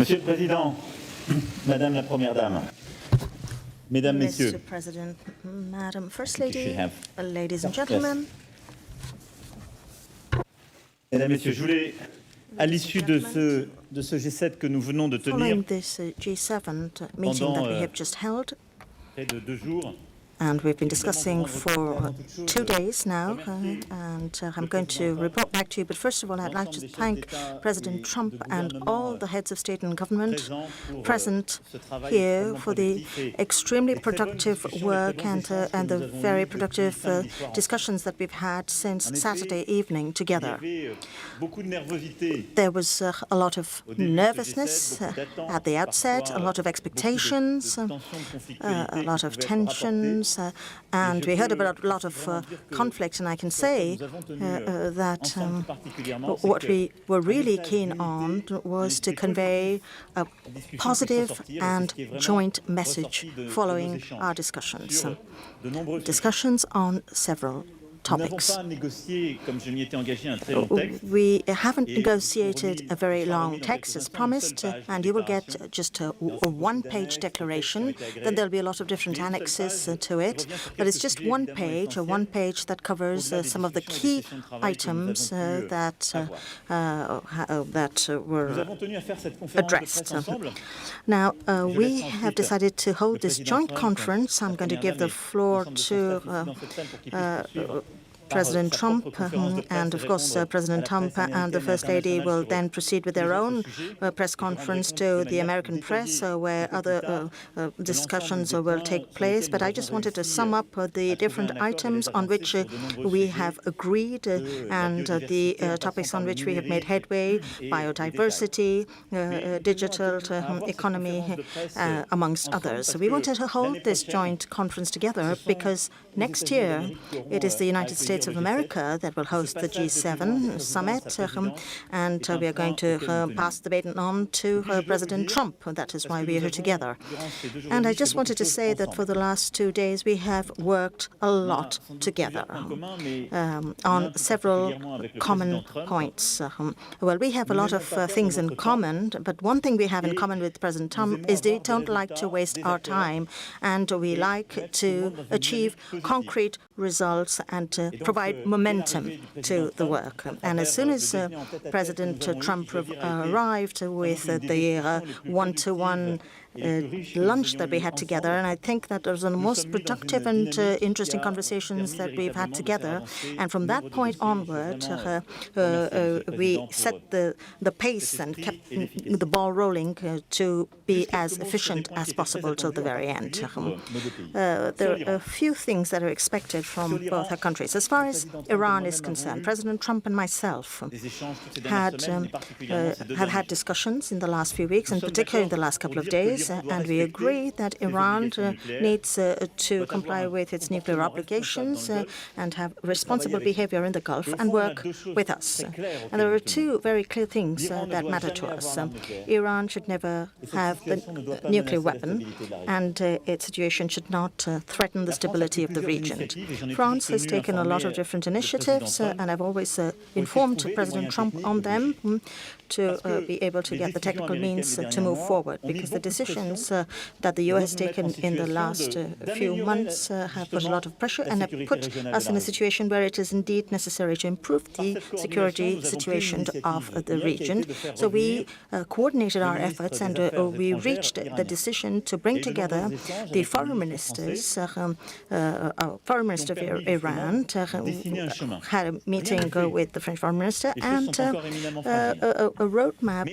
Monsieur le Président, Madame la Première Dame, Mesdames, Messieurs, Mr. President, Madam First Lady, ladies and gentlemen. Mesdames, Messieurs, je voulais, à l'issue de ce G7 que nous venons de tenir, Following this G7 meeting that we have just held, près de 2 jours, and we've been discussing for 2 days now, and I'm going to report back to you. But first of all, I'd like to thank President Trump and all the heads of state and government present here for the extremely productive work and the very productive discussions that we've had since Saturday evening together. There was a lot of nervousness at the outset, a lot of expectations, a lot of tensions, and we heard about a lot of conflict, and I can say that what we were really keen on was to convey a positive and joint message following our discussions. Discussions on several topics. We haven't negotiated a very long text as promised, and you will get just a one-page declaration. Then there'll be a lot of different annexes to it, but it's just one page that covers some of the key items that were addressed. Now, we have decided to hold this joint conference. I'm going to give the floor to President Trump, and of course President Trump and the First Lady will then proceed with their own press conference to the American press, where other discussions will take place. But I just wanted to sum up the different items on which we have agreed and the topics on which we have made headway: biodiversity, digital economy, amongst others. So we wanted to hold this joint conference together because next year it is the United States of America that will host the G7 summit, and we are going to pass the baton on to President Trump. That is why we are here together. And I just wanted to say that for the last 2 days we have worked a lot together on several common points. Well, we have a lot of things in common, but one thing we have in common with President Trump is they don't like to waste our time, and we like to achieve concrete results and to provide momentum to the work. And as soon as President Trump arrived with the one-to-one lunch that we had together, and I think that those are the most productive and interesting conversations that we've had together. And from that point onward, we set the pace and kept the ball rolling to be as efficient as possible till the very end. There are a few things that are expected from both our countries. As far as Iran is concerned, President Trump and myself have had discussions in the last few weeks, and particularly in the last couple of days, and we agree that Iran needs to comply with its nuclear obligations and have responsible behavior in the Gulf and work with us. And there are two very clear things that matter to us. Iran should never have the nuclear weapon, and its situation should not threaten the stability of the region. France has taken a lot of different initiatives, and I've always informed President Trump on them to be able to get the technical means to move forward, because the decisions that the U.S. has taken in the last few months have put a lot of pressure and have put us in a situation where it is indeed necessary to improve the security situation of the region. So we coordinated our efforts, and we reached the decision to bring together the foreign ministers. Foreign Minister of Iran had a meeting with the French Foreign Minister, and a roadmap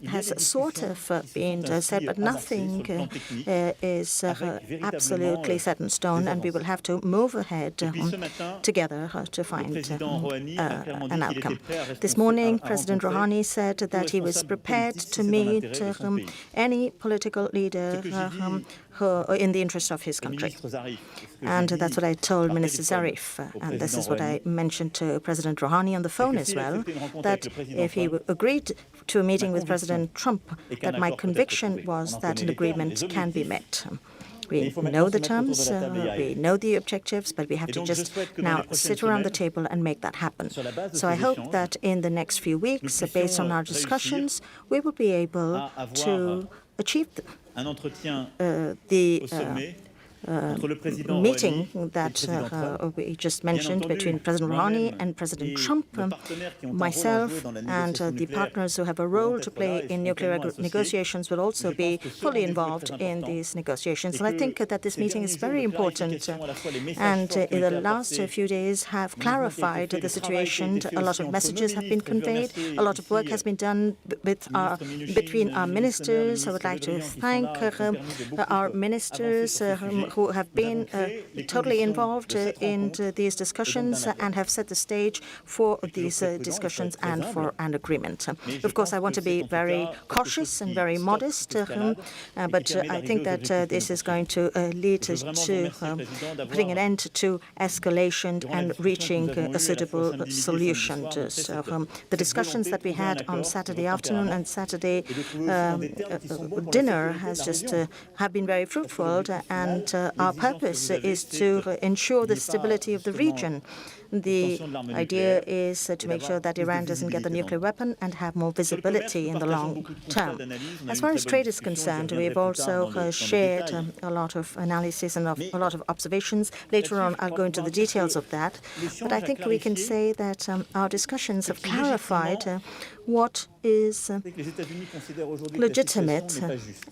has sort of been said, but nothing is absolutely set in stone, and we will have to move ahead together to find an outcome. This morning, President Rouhani said that he was prepared to meet any political leader in the interest of his country. And that's what I told Minister Zarif. And this is what I mentioned to President Rouhani on the phone as well, that if he agreed to a meeting with President Trump, that my conviction was that an agreement can be met. We know the terms, we know the objectives, but we have to just now sit around the table and make that happen. So I hope that in the next few weeks, based on our discussions, we will be able to achieve the meeting that we just mentioned between President Rouhani and President Trump, myself and the partners who have a role to play in nuclear negotiations will also be fully involved in these negotiations. And I think that this meeting is very important and in the last few days have clarified the situation. A lot of messages have been conveyed. A lot of work has been done between our ministers. I would like to thank our ministers who have been totally involved in these discussions and have set the stage for these discussions and for an agreement. Of course, I want to be very cautious and very modest, but I think that this is going to lead to putting an end to escalation and reaching a suitable solution. So the discussions that we had on Saturday afternoon and Saturday dinner have been very fruitful, and our purpose is to ensure the stability of the region. The idea is to make sure that Iran doesn't get the nuclear weapon and have more visibility in the long term. As far as trade is concerned, we've also shared a lot of analysis and a lot of observations. Later on, I'll go into the details of that. But I think we can say that our discussions have clarified what is legitimate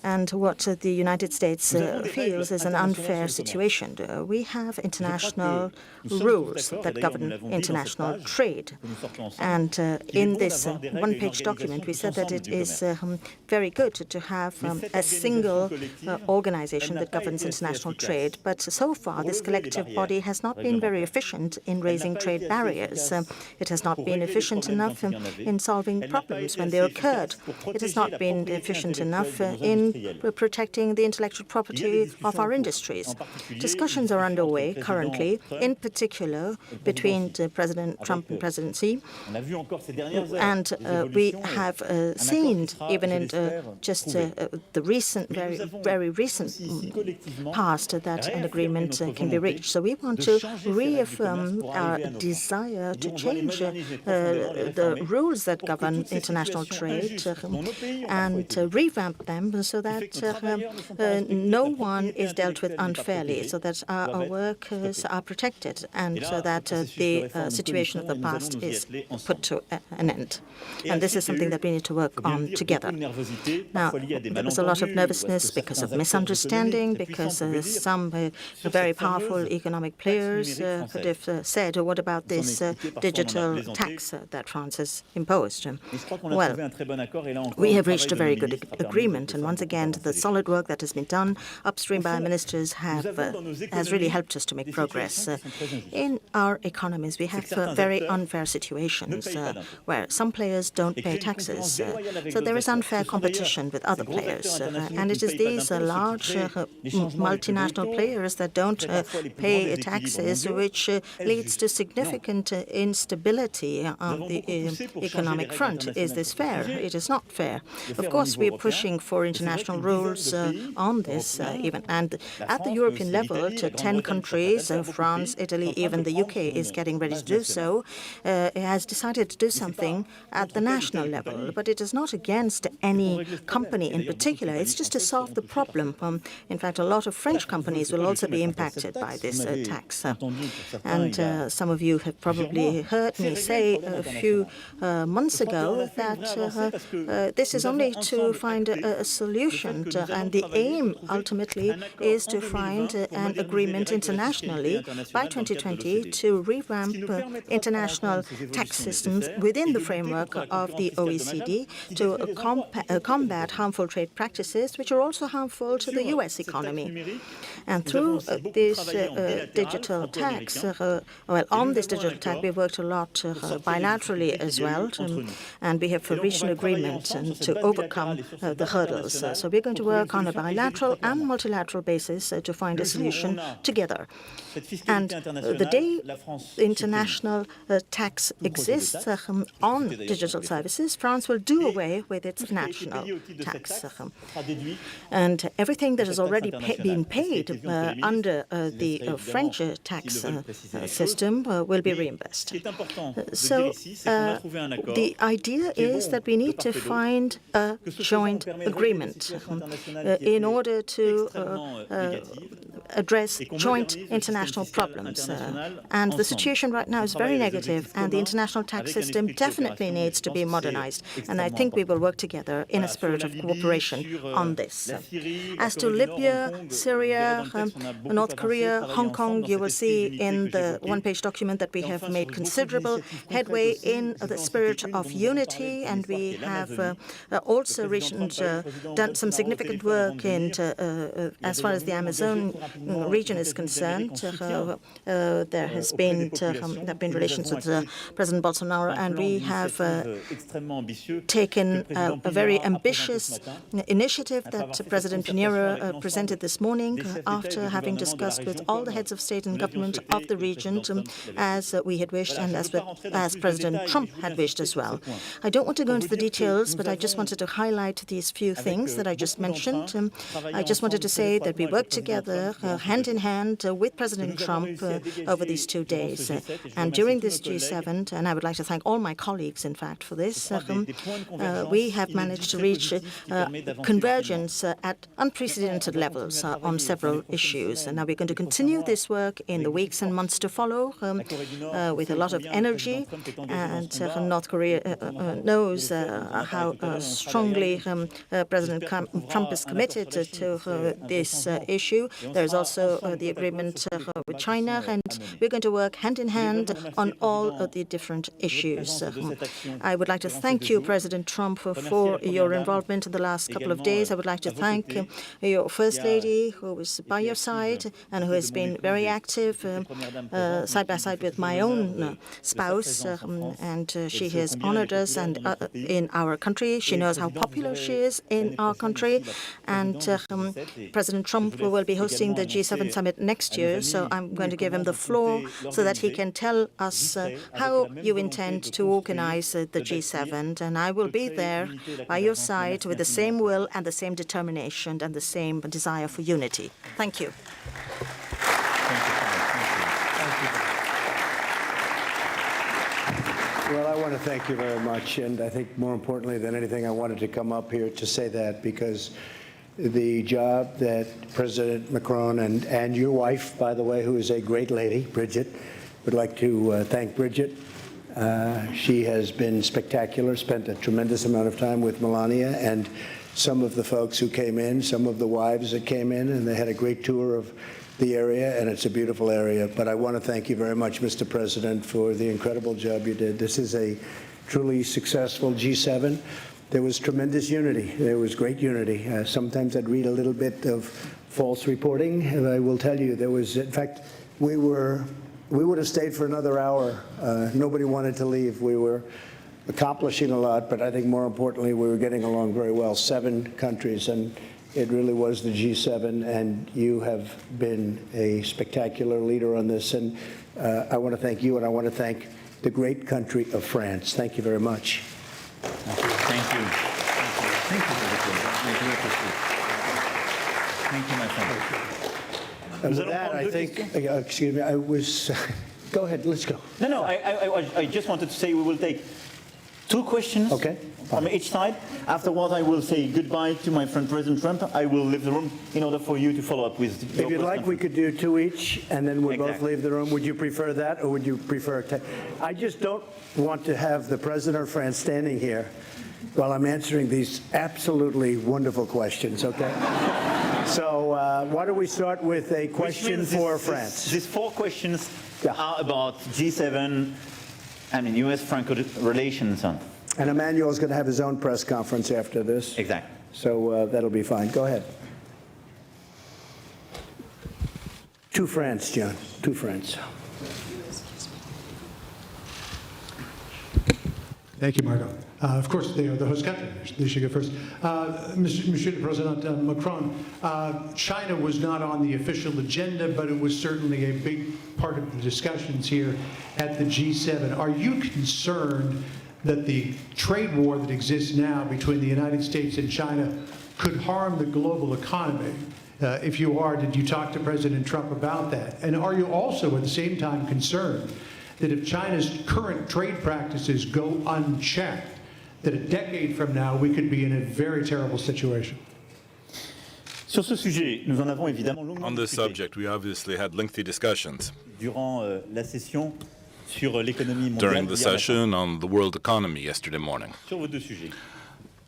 and what the United States feels is an unfair situation. We have international rules that govern international trade. And in this one-page document, we said that it is very good to have a single organization that governs international trade. But so far, this collective body has not been very efficient in raising trade barriers. It has not been efficient enough in solving problems when they occurred. It has not been efficient enough in protecting the intellectual property of our industries. Discussions are underway currently, in particular between President Trump and President Xi. And we have seen, even in just the recent, very recent past, that an agreement can be reached. So we want to reaffirm our desire to change the rules that govern international trade and revamp them so that no one is dealt with unfairly, so that our workers are protected and so that the situation of the past is put to an end. And this is something that we need to work on together. Now, there was a lot of nervousness because of misunderstanding, because some very powerful economic players could have said, what about this digital tax that France has imposed? Well, we have reached a very good agreement, and once again, the solid work that has been done upstream by our ministers has really helped us to make progress. In our economies, we have very unfair situations where some players don't pay taxes. So there is unfair competition with other players. And it is these large multinational players that don't pay taxes, which leads to significant instability on the economic front. Is this fair? It is not fair. Of course, we are pushing for international rules on this, even. And at the European level, to 10 countries, France, Italy, even the UK is getting ready to do so, has decided to do something at the national level. But it is not against any company in particular. It's just to solve the problem. In fact, a lot of French companies will also be impacted by this tax. And some of you have probably heard me say a few months ago that this is only to find a solution. And the aim, ultimately, is to find an agreement internationally by 2020 to revamp international tax systems within the framework of the OECD to combat harmful trade practices, which are also harmful to the U.S. economy. And through this digital tax, on this digital tax, we worked a lot bilaterally as well. and we have reached an agreement to overcome the hurdles. So we're going to work on a bilateral and multilateral basis to find a solution together. And the day international tax exists on digital services, France will do away with its national tax. And everything that has already been paid under the French tax system will be reimbursed. So the idea is that we need to find a joint agreement in order to address joint international problems. And the situation right now is very negative, and the international tax system definitely needs to be modernized. And I think we will work together in a spirit of cooperation on this. As to Libya, Syria, North Korea, Hong Kong, you will see in the one-page document that we have made considerable headway in the spirit of unity, and we have also done some significant work in as far as the Amazon region is concerned. There have been relations with President Bolsonaro, and we have taken a very ambitious initiative that President Pinero presented this morning after having discussed with all the heads of state and government of the region, as we had wished and as President Trump had wished as well. I don't want to go into the details, but I just wanted to highlight these few things that I just mentioned. I just wanted to say that we worked together hand in hand with President Trump over these 2 days. And during this G7, and I would like to thank all my colleagues, in fact, for this, we have managed to reach convergence at unprecedented levels on several issues. And now we're going to continue this work in the weeks and months to follow with a lot of energy. And North Korea knows how strongly President Trump is committed to this issue. There is also the agreement with China, and we're going to work hand in hand on all of the different issues. I would like to thank you, President Trump, for your involvement in the last couple of days. I would like to thank your First Lady, who was by your side and who has been very active side by side with my own spouse, and she has honored us and in our country. She knows how popular she is in our country, and President Trump will be hosting the G7 summit next year, so I'm going to give him the floor so that he can tell us how you intend to organize the G7, and I will be there by your side with the same will and the same determination and the same desire for unity. Thank you. Well, I want to thank you very much, and I think more importantly than anything, I wanted to come up here to say that because the job that President Macron and your wife, by the way, who is a great lady, Bridget, would like to thank Bridget. She has been spectacular, spent a tremendous amount of time with Melania and some of the folks who came in, some of the wives that came in, and they had a great tour of the area, and it's a beautiful area. But I want to thank you very much, Mr. President, for the incredible job you did. This is a truly successful G7. There was tremendous unity. There was great unity. Sometimes I'd read a little bit of false reporting, and I will tell you there was, in fact, we would have stayed for another hour. Nobody wanted to leave. We were accomplishing a lot, but I think more importantly, we were getting along very well. 7 countries, and it really was the G7, and you have been a spectacular leader on this. And I want to thank you, and I want to thank the great country of France. Thank you very much. Thank you. Thank you for the question. Thank you, my friend. And with that, I think, excuse me, I was, go ahead, let's go. No, I just wanted to say we will take 2 questions from each side. Afterwards, I will say goodbye to my friend President Trump. I will leave the room in order for you to follow up with your If you'd like, we could do 2 each, and then we'll both leave the room. Would you prefer that, or would you prefer I just don't want to have the President of France standing here while I'm answering these absolutely wonderful questions, okay? So why don't we start with a question for France? These 4 questions are about G7 and U.S.-Franco relations. And Emmanuel's going to have his own press conference after this. Exactly. So that'll be fine. Go ahead. To France, John. To France. Thank you, Margot. Of course, they are the host country. They should go first. Monsieur le Président Macron, China was not on the official agenda, but it was certainly a big part of the discussions here at the G7. Are you concerned that the trade war that exists now between the United States and China could harm the global economy? If you are, did you talk to President Trump about that? And are you also at the same time concerned that if China's current trade practices go unchecked, that a decade from now we could be in a very terrible situation? Sur ce sujet, nous en avons évidemment longuement On this subject, we obviously had lengthy discussions durant la session sur l'économie mondiale. during the session on the world economy yesterday morning. Sur vos deux sujets.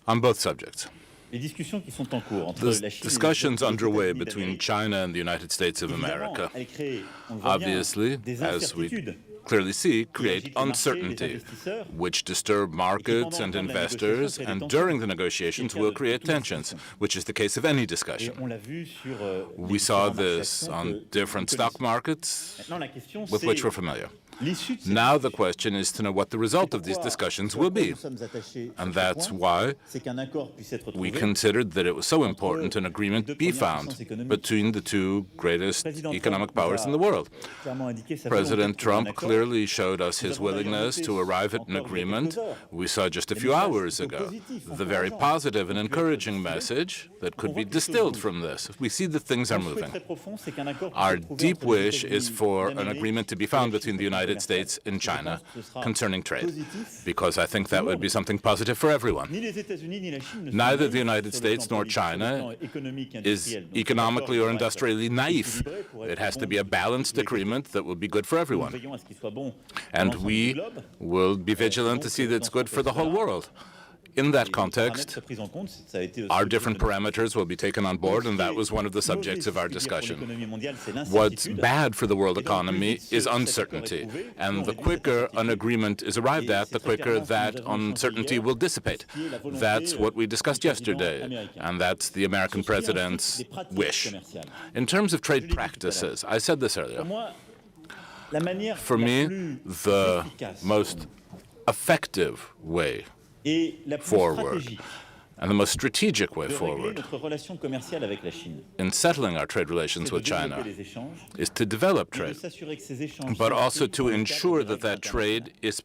On both subjects. Les discussions qui sont en cours entre The la Chine discussions et les underway États-Unis between d'Amérique, China and the United States of évidemment, America elles créent, on le voit bien, obviously, des as we incertitudes clearly see, qui create agitent les marchés, les uncertainty, investisseurs, which disturb markets and investors, and during the negotiations will create tensions, which is the case of any et discussion. on l'a vu sur We les saw différents marchés this actions on que different nous stock connaissons. markets Maintenant, la question, with which c'est we're familiar. l'issue de ces Now the discussions. question is to know what the result of these Pourquoi- discussions pourquoi will be. nous sommes attachés And sur ce that's point, why c'est qu'un accord puisse être we trouvé considered that it was so important an agreement be found between the two greatest economic powers in the world. clairement indiqué sa volonté de President trouver un Trump accord. clearly showed us his willingness to arrive at an agreement. We saw just a few hours ago the very positive and encouraging message that could be distilled from this. We see that things are Un souhait moving. très profond, c'est qu'un accord puisse Our être trouvé deep entre les wish is États-Unis for an d'Amérique agreement to be et found la between the Chine United commerciale. States and Je China pense que ce sera concerning trade, positif. because I think that would be something positive for everyone. Ni les États-Unis ni la Chine ne sont Neither naïfs the United sur le States plan nor politique, sur le China plan économique et is industriel. Donc, economically l'accord or devra être industrially naive. équilibré pour être It has to bon be a balanced et agreement that will be good for Nous everyone. veillons à ce qu'il soit bon pour And l'ensemble we du globe. will be vigilant to see that it's good for the whole world. In that Les context, paramètres pris en compte, ça a été aussi our le different but de- parameters will be taken on board, and that was one of the subjects of our Mauvais, discussion. pour l'économie mondiale, c'est What's l'incertitude. bad for the world Et donc, plus economy vite is cet accord est uncertainty, trouvé, plus and on the réduit cette quicker an incertitude. agreement is arrived Et at, the c'est très quicker clairement ce que that nous avons échangé uncertainty hier, will dissipate. qui est la volonté, That's what we discussed du président yesterday, américain. and that's the American Sur ce qui est ensuite president's des pratiques wish. commerciales. In terms of trade Je l'ai dit tout à l'heure. practices, I said this earlier. Pour moi, la manière For la me, plus the efficace most effective way et la plus forward stratégique and the most strategic way de régler forward notre relation commerciale avec la Chine, in settling our trade c'est relations de with développer China les échanges, is to develop et de trade, s'assurer que ces échanges but sont also inscrits to dans le cadre ensure des that règles that trade is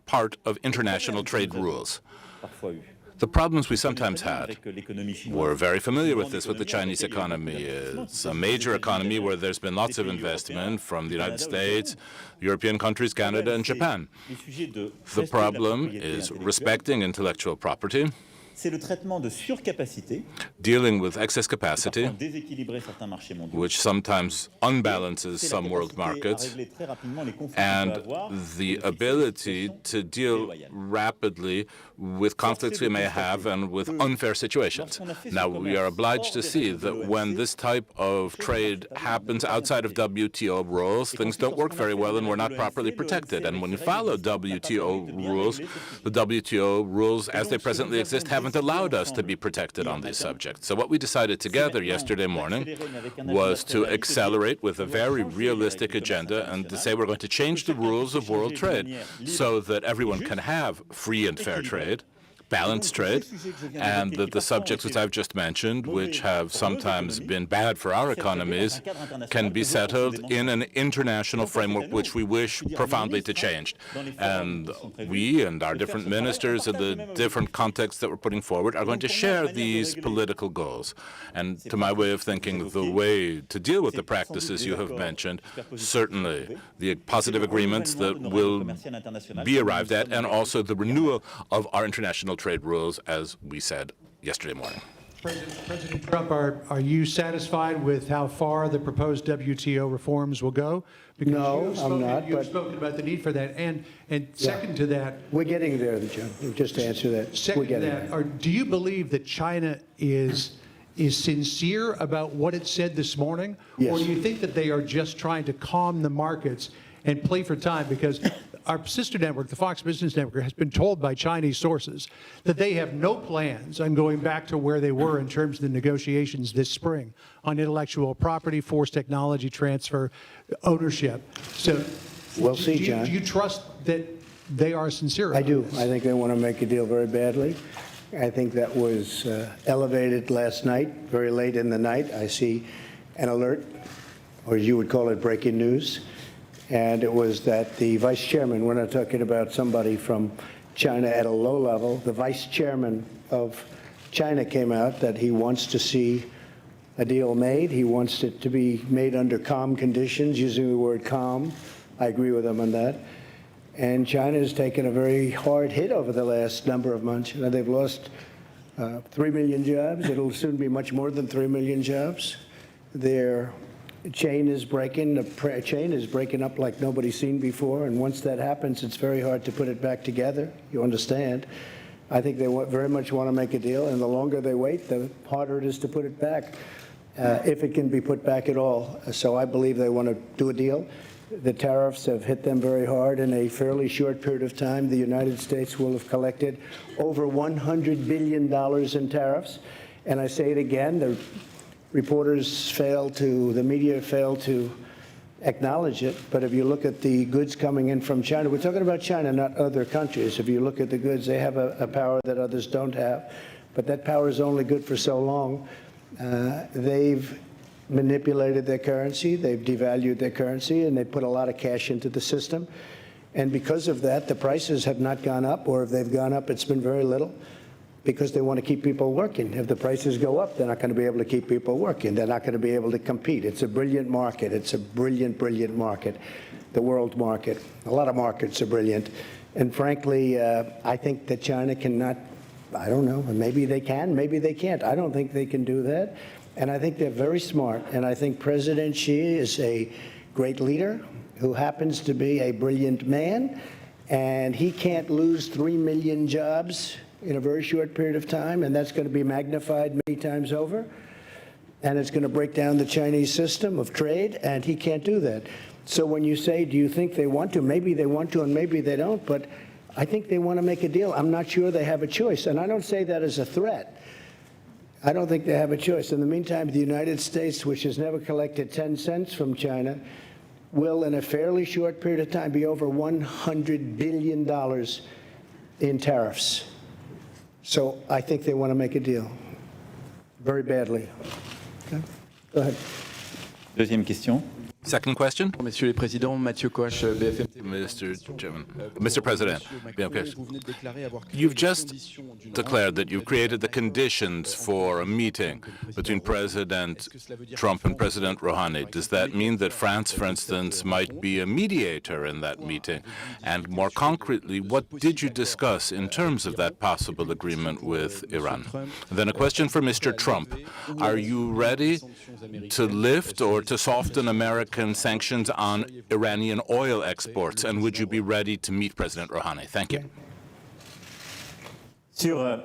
part of international trade rules. parfois eu. The problems we On est sometimes très bien had, avec l'économie chinoise. we're very familiar with Grande this with the économie Chinese avec laquelle il y a economy. beaucoup d'investissements. It's a major economy where there's been lots of investment from the United States, European countries, Canada, and Japan. Les sujets de The respect de la problem propriété is intellectuelle, respecting intellectual property, c'est le traitement de surcapacité, dealing with excess parfois capacity, déséquilibrer certains marchés mondiaux. which sometimes unbalances C'est la some world capacité à markets, régler très rapidement les conflits qu'on and peut avoir, the et de fixer ability des to deal déloyales. rapidly with conflicts we may have and with unfair situations. Now, we are obliged to see that when this type of trade happens outside of WTO rules, things don't work very well and we're not properly protected. And when you follow WTO rules, the WTO rules as they presently exist haven't allowed us to be protected on these subjects. So what we decided together yesterday morning was to accelerate with a very realistic agenda and to say we're going to change the rules of world trade so that everyone can have free and fair trade, balanced trade, and that the subjects which I've just mentioned, which have sometimes been bad for our economies, can be settled in an international framework which we wish profoundly to change. And we and our different ministers in the different contexts that we're putting forward are going to share these political goals. And to my way of thinking, the way to deal with the practices you have mentioned, certainly the positive agreements that will be arrived at, and also the renewal of our international trade rules, as we said yesterday morning. President Trump, are you satisfied with how far the proposed WTO reforms will go? Because No, I'm not, You've but- spoken about the need for that. And second to that, We're getting there, John. Just to answer that, we're second to getting that, there. do you believe that China is sincere about what it said this morning? Yes. Or do you think that they are just trying to calm the markets and play for time? Because our sister network, the Fox Business Network, has been told by Chinese sources that they have no plans on going back to where they were in terms of the negotiations this spring on intellectual property, forced technology transfer, ownership. So We'll see, John. do you trust that they are sincere I about do. this. I think they want to make a deal very badly. I think that was elevated last night, very late in the night. I see an alert, or you would call it breaking news, and it was that the vice chairman, we're not talking about somebody from China at a low level, the vice chairman of China came out that he wants to see a deal made. He wants it to be made under calm conditions, using the word calm. I agree with him on that. And China has taken a very hard hit over the last number of months. You know, they've lost 3 million jobs. It'll soon be much more than 3 million jobs. Their chain is breaking. The chain is breaking up like nobody's seen before. And once that happens, it's very hard to put it back together. You understand? I think they very much want to make a deal. And the longer they wait, the harder it is to put it back, if it can be put back at all. So I believe they want to do a deal. The tariffs have hit them very hard. In a fairly short period of time, the United States will have collected over $100 billion in tariffs. And I say it again, the media failed to acknowledge it. But if you look at the goods coming in from China, we're talking about China, not other countries. If you look at the goods, they have a power that others don't have. But that power is only good for so long. They've manipulated their currency, they've devalued their currency, and they put a lot of cash into the system. And because of that, the prices have not gone up, or if they've gone up, it's been very little, because they want to keep people working. If the prices go up, they're not going to be able to keep people working. They're not going to be able to compete. It's a brilliant market. It's a brilliant, brilliant market, the world market. A lot of markets are brilliant. And frankly, I think that China cannot, I don't know, maybe they can, maybe they can't. I don't think they can do that. And I think they're very smart. And I think President Xi is a great leader who happens to be a brilliant man. And he can't lose 3 million jobs in a very short period of time. And that's going to be magnified many times over. And it's going to break down the Chinese system of trade. And he can't do that. So when you say, do you think they want to? Maybe they want to and maybe they don't. But I think they want to make a deal. I'm not sure they have a choice. And I don't say that as a threat. I don't think they have a choice. In the meantime, the United States, which has never collected 10 cents from China, will, in a fairly short period of time, be over $100 billion in tariffs. So I think they want to make a deal very badly. Okay. Go ahead. Deuxième question. Second question. Messieurs les Présidents, Mathieu Koch, BFM. Mr. President, you've just declared that you've created the conditions for a meeting between President Trump and President Rouhani. Does that mean that France, for instance, might be a mediator in that meeting? And more concretely, what did you discuss in terms of that possible agreement with Iran? And then a question for Mr. Trump. Are you ready to lift or to soften American sanctions on Iranian oil exports, and would you be ready to meet President Rouhani? Thank you. Sur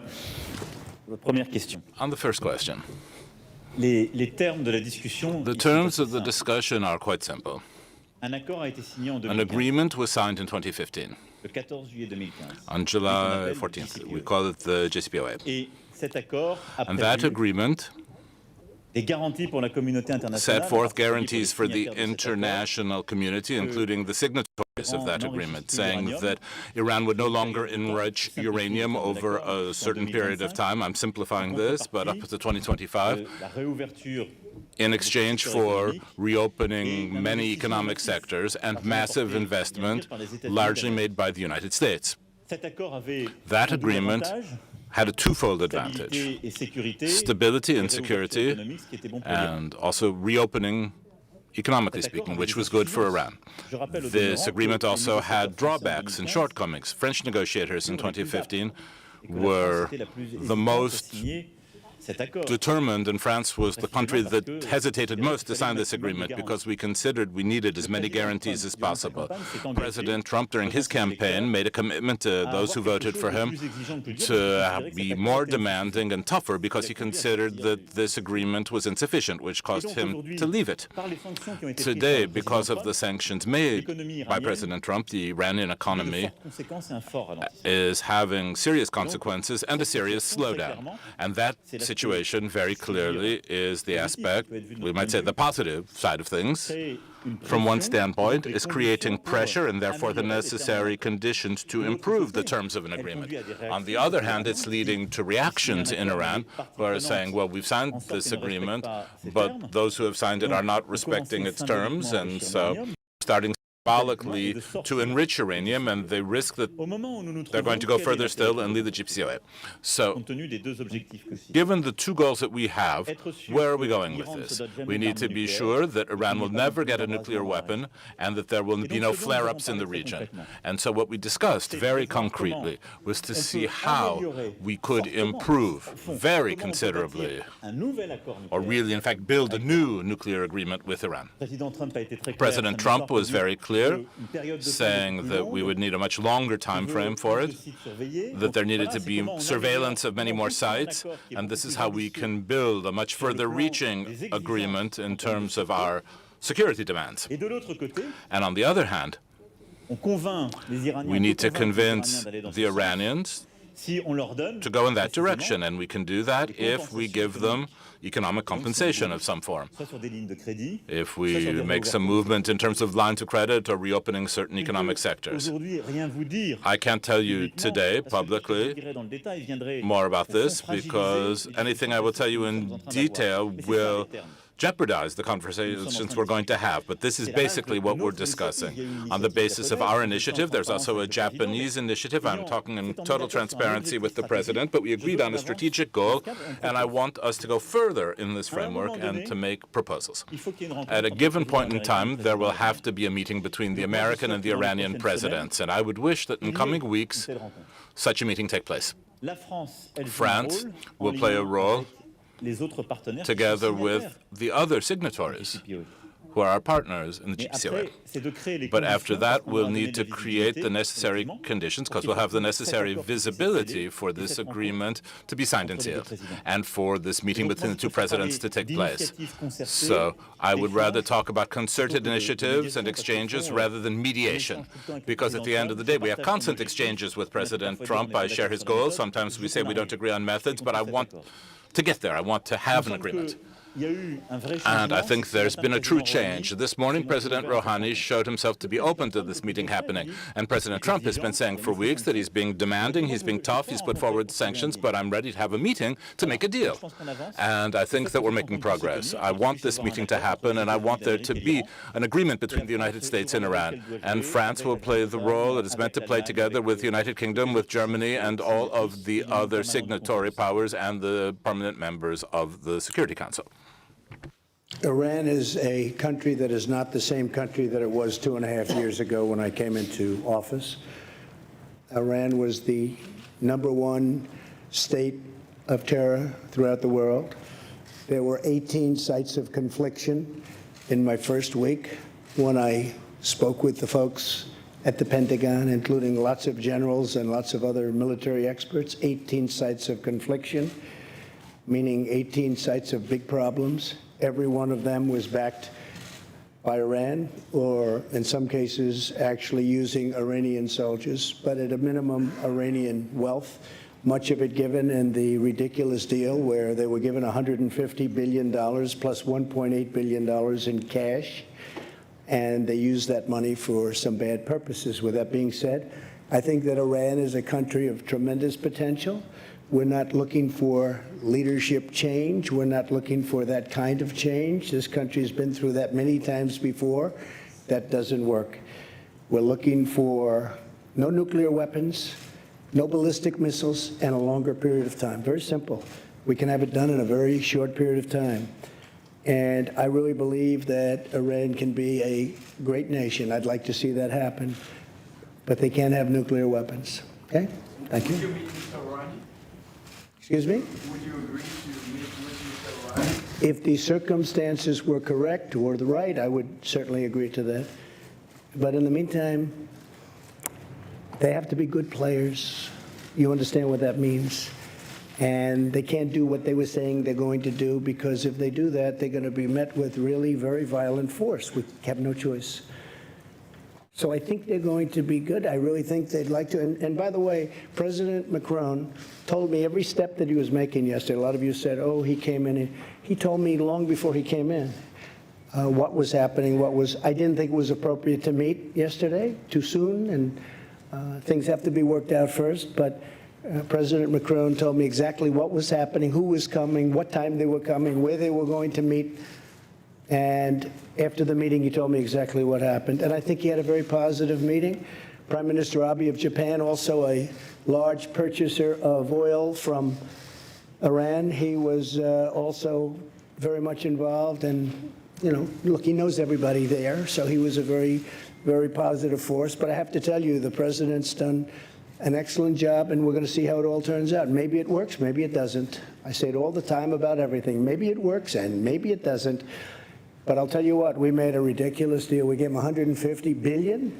la première question. On the first question, Les termes de la discussion. the terms of the discussion are quite simple. Un accord a été signé en 2015, An agreement was signed in 2015, le 14 juillet 2015. on July 14th. We call it the JCPOA. Et cet accord a And that prévu agreement des garanties pour la communauté internationale. set forth guarantees for the signataires de cet accord, international community, including the signatories of that agreement, saying that Iran would no longer enrich uranium over a certain period of time. I'm simplifying this, but up to 2025, la réouverture in exchange for reopening many economic sectors and massive investment, largely made by the United States. Cet accord avait That un double agreement avantage, had a twofold advantage: stabilité et sécurité, stability and et réouverture security, économique, ce qui était bon pour l'Iran. and also reopening, economically speaking, which was good for Iran. This agreement also had drawbacks and shortcomings. French negotiators in 2015 were the most determined, and France was the country that hesitated most to sign this agreement because we considered we needed as many guarantees as possible. President Trump, during his campaign, made a commitment to those who voted for him to be more demanding and tougher because he considered that this agreement was insufficient, which caused him to leave it. Today, because of the sanctions made by President Trump, the Iranian economy is having serious consequences and a serious slowdown. And that situation very clearly is the aspect, we might say the positive side of things, from one standpoint, is creating pressure and therefore the necessary conditions to improve the terms of an agreement. On the other hand, it's leading to reactions in Iran who are saying, well, we've signed this agreement, but those who have signed it are not respecting its terms, and so starting symbolically to enrich uranium, and they risk that they're going to go further still and leave the GPCOA. So, given the two goals that we have, where are we going with this? We need to be sure that Iran will never get a nuclear weapon and that there will be no flare-ups in the region. And so what we discussed very concretely was to see how we could improve very considerably, or really, in fact, build a new nuclear agreement with Iran. President Trump was very clear, saying that we would need a much longer time frame for it, that there needed to be surveillance of many more sites, and this is how we can build a much further reaching agreement in terms of our security demands. And on the other hand, we need to convince the Iranians to go in that direction, and we can do that if we give them economic compensation of some form. If we make some movement in terms of lines of credit or reopening certain economic sectors. I can't tell you today publicly more about this because anything I will tell you in detail will jeopardize the conversations we're going to have. But this is basically what we're discussing. On the basis of our initiative, there's also a Japanese initiative. I'm talking in total transparency with the president, but we agreed on a strategic goal, and I want us to go further in this framework and to make proposals. At a given point in time, there will have to be a meeting between the American and the Iranian presidents, and I would wish that in coming weeks, such a meeting take place. France will play a role together with the other signatories who are our partners in the GPCOA. But after that, we'll need to create the necessary conditions, because we'll have the necessary visibility for this agreement to be signed and sealed, and for this meeting between the two presidents to take place. So I would rather talk about concerted initiatives and exchanges rather than mediation, because at the end of the day, we have constant exchanges with President Trump. I share his goals. Sometimes we say we don't agree on methods, but I want to get there. I want to have an agreement. And I think there's been a true change. This morning, President Rouhani showed himself to be open to this meeting happening. And President Trump has been saying for weeks that he's being demanding, he's being tough, he's put forward sanctions, but I'm ready to have a meeting to make a deal. And I think that we're making progress. I want this meeting to happen, and I want there to be an agreement between the United States and Iran. And France will play the role it is meant to play together with the United Kingdom, with Germany, and all of the other signatory powers and the permanent members of the Security Council. Iran is a country that is not the same country that it was 2.5 years ago when I came into office. Iran was the #1 state of terror throughout the world. There were 18 sites of confliction in my first week when I spoke with the folks at the Pentagon, including lots of generals and lots of other military experts. 18 sites of confliction, meaning 18 sites of big problems. Every one of them was backed by Iran, or in some cases actually using Iranian soldiers, but at a minimum Iranian wealth, much of it given in the ridiculous deal where they were given $150 billion plus $1.8 billion in cash, and they used that money for some bad purposes. With that being said, I think that Iran is a country of tremendous potential. We're not looking for leadership change. We're not looking for that kind of change. This country has been through that many times before. That doesn't work. We're looking for no nuclear weapons, no ballistic missiles, and a longer period of time. Very simple. We can have it done in a very short period of time. And I really believe that Iran can be a great nation. I'd like to see that happen. But they can't have nuclear weapons. Okay? Thank you. Excuse me? Would you agree to meet with Mr. Rouhani? If the circumstances were correct or the right, I would certainly agree to that. But in the meantime, they have to be good players. You understand what that means? And they can't do what they were saying they're going to do, because if they do that, they're going to be met with really very violent force. We have no choice. So I think they're going to be good. I really think they'd like to. And by the way, President Macron told me every step that he was making yesterday. A lot of you said, oh, he came in. He told me long before he came in what was happening, I didn't think it was appropriate to meet yesterday, too soon, and things have to be worked out first. But President Macron told me exactly what was happening, who was coming, what time they were coming, where they were going to meet. And after the meeting, he told me exactly what happened. And I think he had a very positive meeting. Prime Minister Abe of Japan, also a large purchaser of oil from Iran, he was also very much involved. And, you know, look, he knows everybody there, so he was a very, very positive force. But I have to tell you, the president's done an excellent job, and we're going to see how it all turns out. Maybe it works, maybe it doesn't. I say it all the time about everything. Maybe it works, and maybe it doesn't. But I'll tell you what, we made a ridiculous deal. We gave him $150 billion,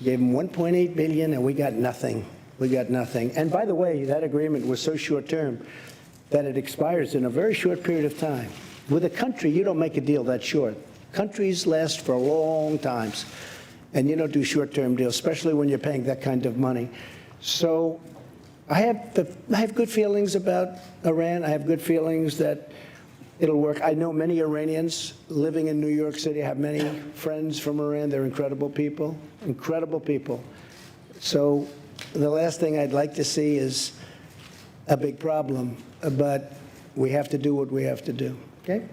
gave him $1.8 billion, and we got nothing. We got nothing. And by the way, that agreement was so short-term that it expires in a very short period of time. With a country, you don't make a deal that short. Countries last for long times, and you don't do short-term deals, especially when you're paying that kind of money. So I have good feelings about Iran. I have good feelings that it'll work. I know many Iranians living in New York City. I have many friends from Iran. They're incredible people, incredible people. So the last thing I'd like to see is a big problem, but we have to do what we have to do, okay?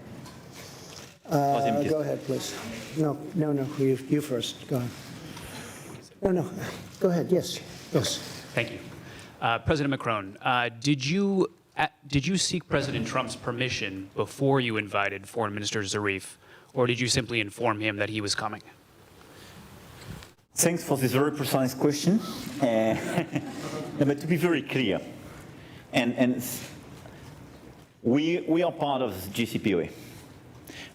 Go ahead, please. No, you first. Go ahead. No, go ahead, yes. Thank you. President Macron, did you seek President Trump's permission before you invited Foreign Minister Zarif, or did you simply inform him that he was coming? Thanks for this very precise question. But to be very clear, and we are part of JCPOA.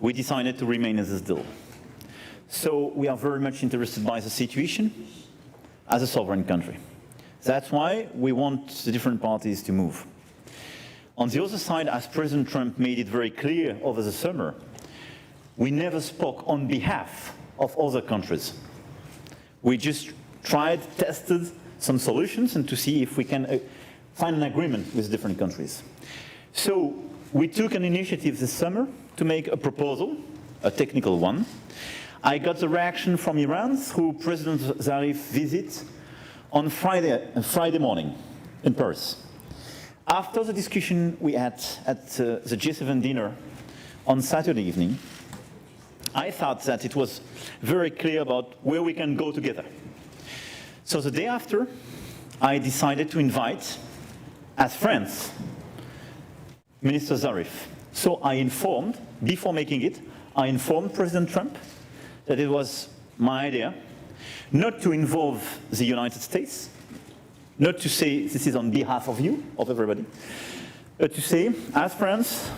We decided to remain in this deal. So we are very much interested by the situation as a sovereign country. That's why we want the different parties to move. On the other side, as President Trump made it very clear over the summer, we never spoke on behalf of other countries. We just tested some solutions and to see if we can find an agreement with different countries. So we took an initiative this summer to make a proposal, a technical one. I got the reaction from Iran through President Zarif's visit on Friday morning in Paris. After the discussion we had at the G7 dinner on Saturday evening, I thought that it was very clear about where we can go together. So the day after, I decided to invite, as friends, Minister Zarif. So I informed, before making it, I informed President Trump that it was my idea not to involve the United States, not to say this is on behalf of you, of everybody, but to say, as friends,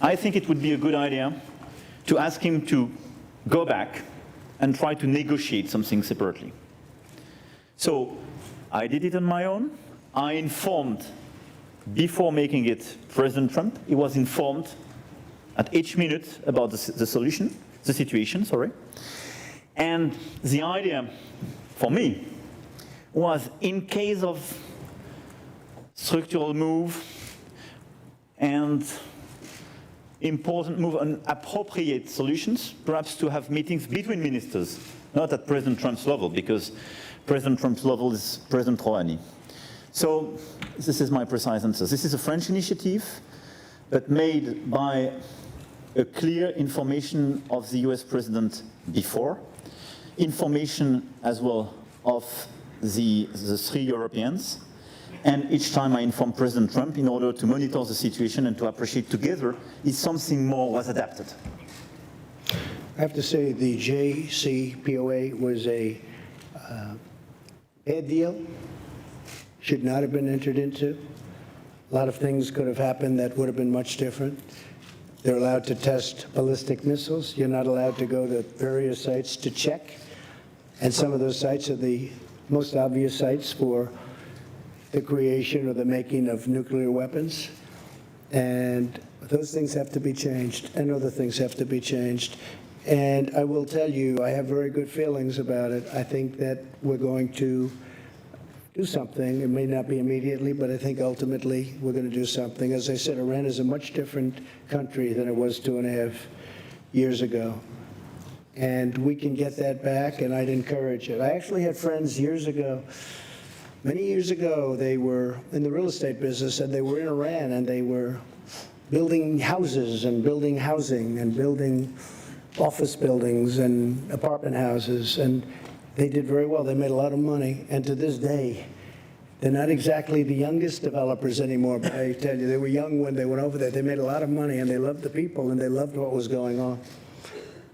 I think it would be a good idea to ask him to go back and try to negotiate something separately. So I did it on my own. I informed, before making it, President Trump. He was informed at each minute about the situation. And the idea for me was, in case of structural move and important move on appropriate solutions, perhaps to have meetings between ministers, not at President Trump's level, because President Trump's level is President Rouhani. So this is my precise answer. This is a French initiative, but made by a clear information of the US President before, information as well of the three Europeans, and each time I informed President Trump in order to monitor the situation and to appreciate together if something more was adapted. I have to say the JCPOA was a bad deal, should not have been entered into. A lot of things could have happened that would have been much different. They're allowed to test ballistic missiles. You're not allowed to go to various sites to check. And some of those sites are the most obvious sites for the creation or the making of nuclear weapons. And those things have to be changed, and other things have to be changed. And I will tell you, I have very good feelings about it. I think that we're going to do something. It may not be immediately, but I think ultimately we're going to do something. As I said, Iran is a much different country than it was 2.5 years ago. And we can get that back, and I'd encourage it. I actually had friends years ago, many years ago, they were in the real estate business, and they were in Iran, and they were building houses and building housing and building office buildings and apartment houses, and they did very well. They made a lot of money, and to this day, they're not exactly the youngest developers anymore, but I tell you, they were young when they went over there. They made a lot of money, and they loved the people, and they loved what was going on.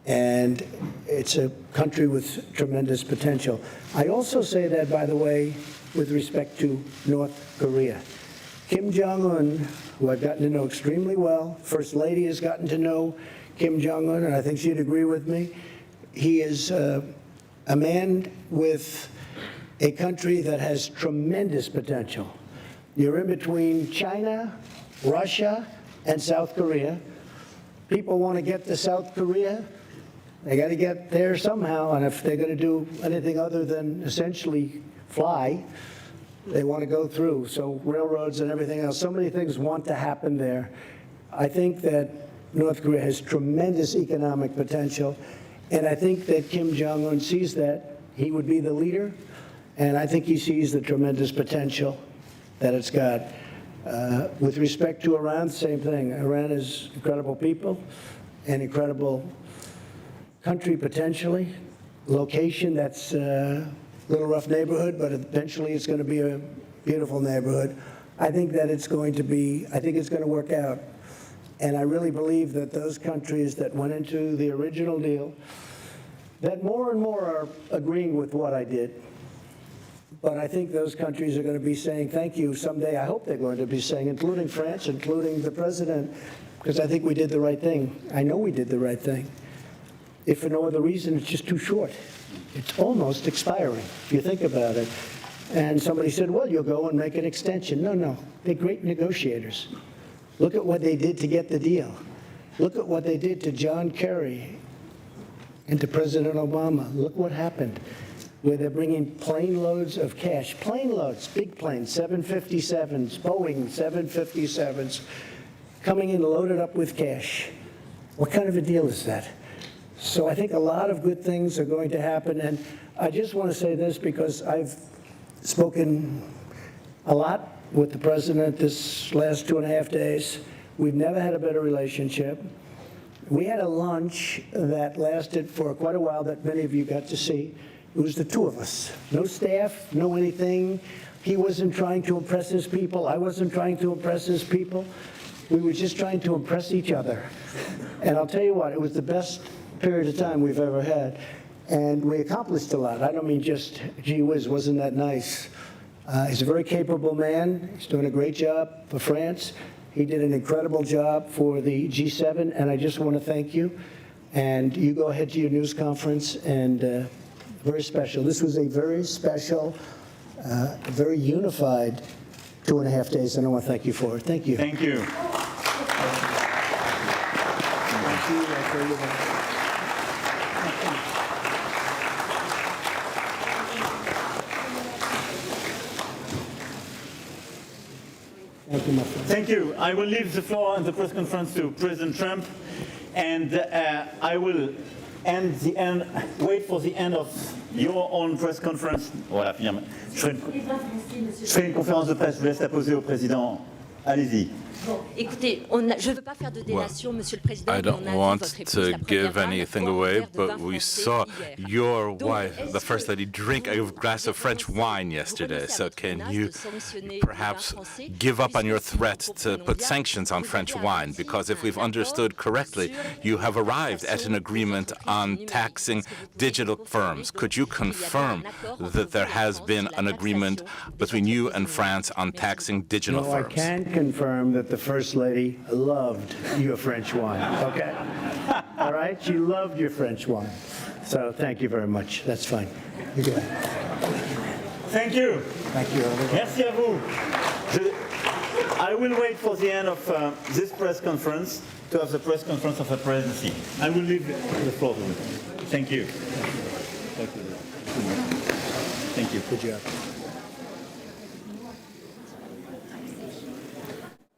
And it's a country with tremendous potential. I also say that, by the way, with respect to North Korea. Kim Jong-un, who I've gotten to know extremely well, First Lady has gotten to know Kim Jong-un, and I think she'd agree with me. He is a man with a country that has tremendous potential. You're in between China, Russia, and South Korea. People want to get to South Korea. They got to get there somehow, and if they're going to do anything other than essentially fly, they want to go through. So railroads and everything else, so many things want to happen there. I think that North Korea has tremendous economic potential, and I think that Kim Jong-un sees that. He would be the leader, and I think he sees the tremendous potential that it's got. With respect to Iran, same thing. Iran is incredible people, an incredible country potentially, location that's a little rough neighborhood, but eventually it's going to be a beautiful neighborhood. I think that it's going to work out. And I really believe that those countries that went into the original deal, that more and more are agreeing with what I did. But I think those countries are going to be saying thank you someday. I hope they're going to be saying, including France, including the president, because I think we did the right thing. I know we did the right thing. If for no other reason, it's just too short. It's almost expiring, if you think about it. And somebody said, well, you'll go and make an extension. No, they're great negotiators. Look at what they did to get the deal. Look at what they did to John Kerry and to President Obama. Look what happened, where they're bringing plane loads of cash, plane loads, big planes, 757s, Boeing 757s, coming in loaded up with cash. What kind of a deal is that? So I think a lot of good things are going to happen. And I just want to say this because I've spoken a lot with the president this last 2.5 days. We've never had a better relationship. We had a lunch that lasted for quite a while that many of you got to see. It was the two of us. No staff, no anything. He wasn't trying to impress his people. I wasn't trying to impress his people. We were just trying to impress each other. And I'll tell you what, it was the best period of time we've ever had. And we accomplished a lot. I don't mean just, gee whiz, wasn't that nice? He's a very capable man. He's doing a great job for France. He did an incredible job for the G7, and I just want to thank you. And you go ahead to your news conference, and very special. This was a very special, very unified 2.5 days, and I want to thank you for it. Thank you. Thank you. Thank you. Thank you, my friend. Thank you. I will leave the floor and the press conference to President Trump, and I will wait for the end of your own press conference. Voilà, finalement. Je ferai une conférence de presse. Je laisse la poser au président. Allez-y. Bon, écoutez, je ne veux pas faire de délation, Monsieur le Président. I don't want to give anything away, but we saw your wife, the First Lady, drink a glass of French wine yesterday. So can you perhaps give up on your threat to put sanctions on French wine? Because if we've understood correctly, you have arrived at an agreement on taxing digital firms. Could you confirm that there has been an agreement between you and France on taxing digital firms? I can confirm that the First Lady loved your French wine, okay? All right? She loved your French wine. So thank you very much. That's fine. You're good. Thank you. Thank you. Merci à vous. I I will wait for the end of this press conference to have the press conference of the presidency. I will leave the floor to you. Thank you. Thank you. Thank you. Good job.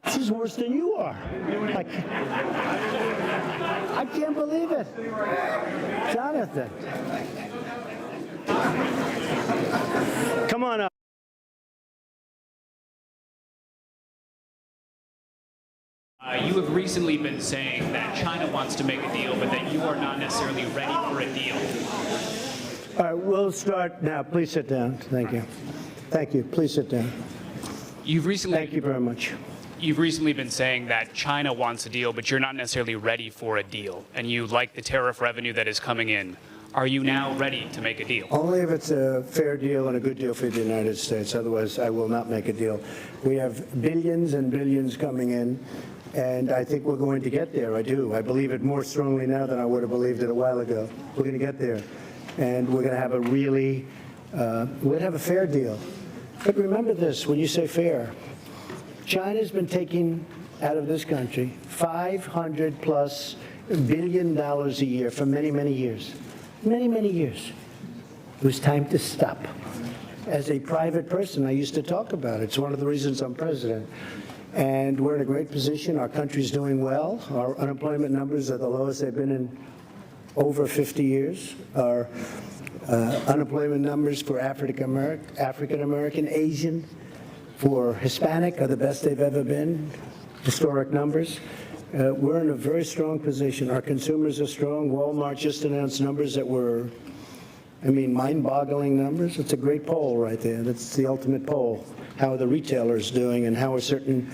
This is worse than you are. I can't believe it. Jonathan. Come on up. You have recently been saying that China wants to make a deal, but that you are not necessarily ready for a deal. All right, we'll start now. Please sit down. Thank you. Thank you. Please sit down. Thank you very much. You've recently been saying that China wants a deal, but you're not necessarily ready for a deal, and you like the tariff revenue that is coming in. Are you now ready to make a deal? Only if it's a fair deal and a good deal for the United States. Otherwise, I will not make a deal. We have billions and billions coming in, and I think we're going to get there. I do. I believe it more strongly now than I would have believed it a while ago. We're going to get there, and we're going to have a really, we'll have a fair deal. But remember this, when you say fair, China's been taking out of this country $500+ billion a year for many, many years. Many, many years. It was time to stop. As a private person, I used to talk about it. It's one of the reasons I'm president. And we're in a great position. Our country's doing well. Our unemployment numbers are the lowest they've been in over 50 years. Our unemployment numbers for African American, Asian, for Hispanic are the best they've ever been. Historic numbers. We're in a very strong position. Our consumers are strong. Walmart just announced numbers that were, mind-boggling numbers. It's a great poll right there. That's the ultimate poll. How are the retailers doing and how are certain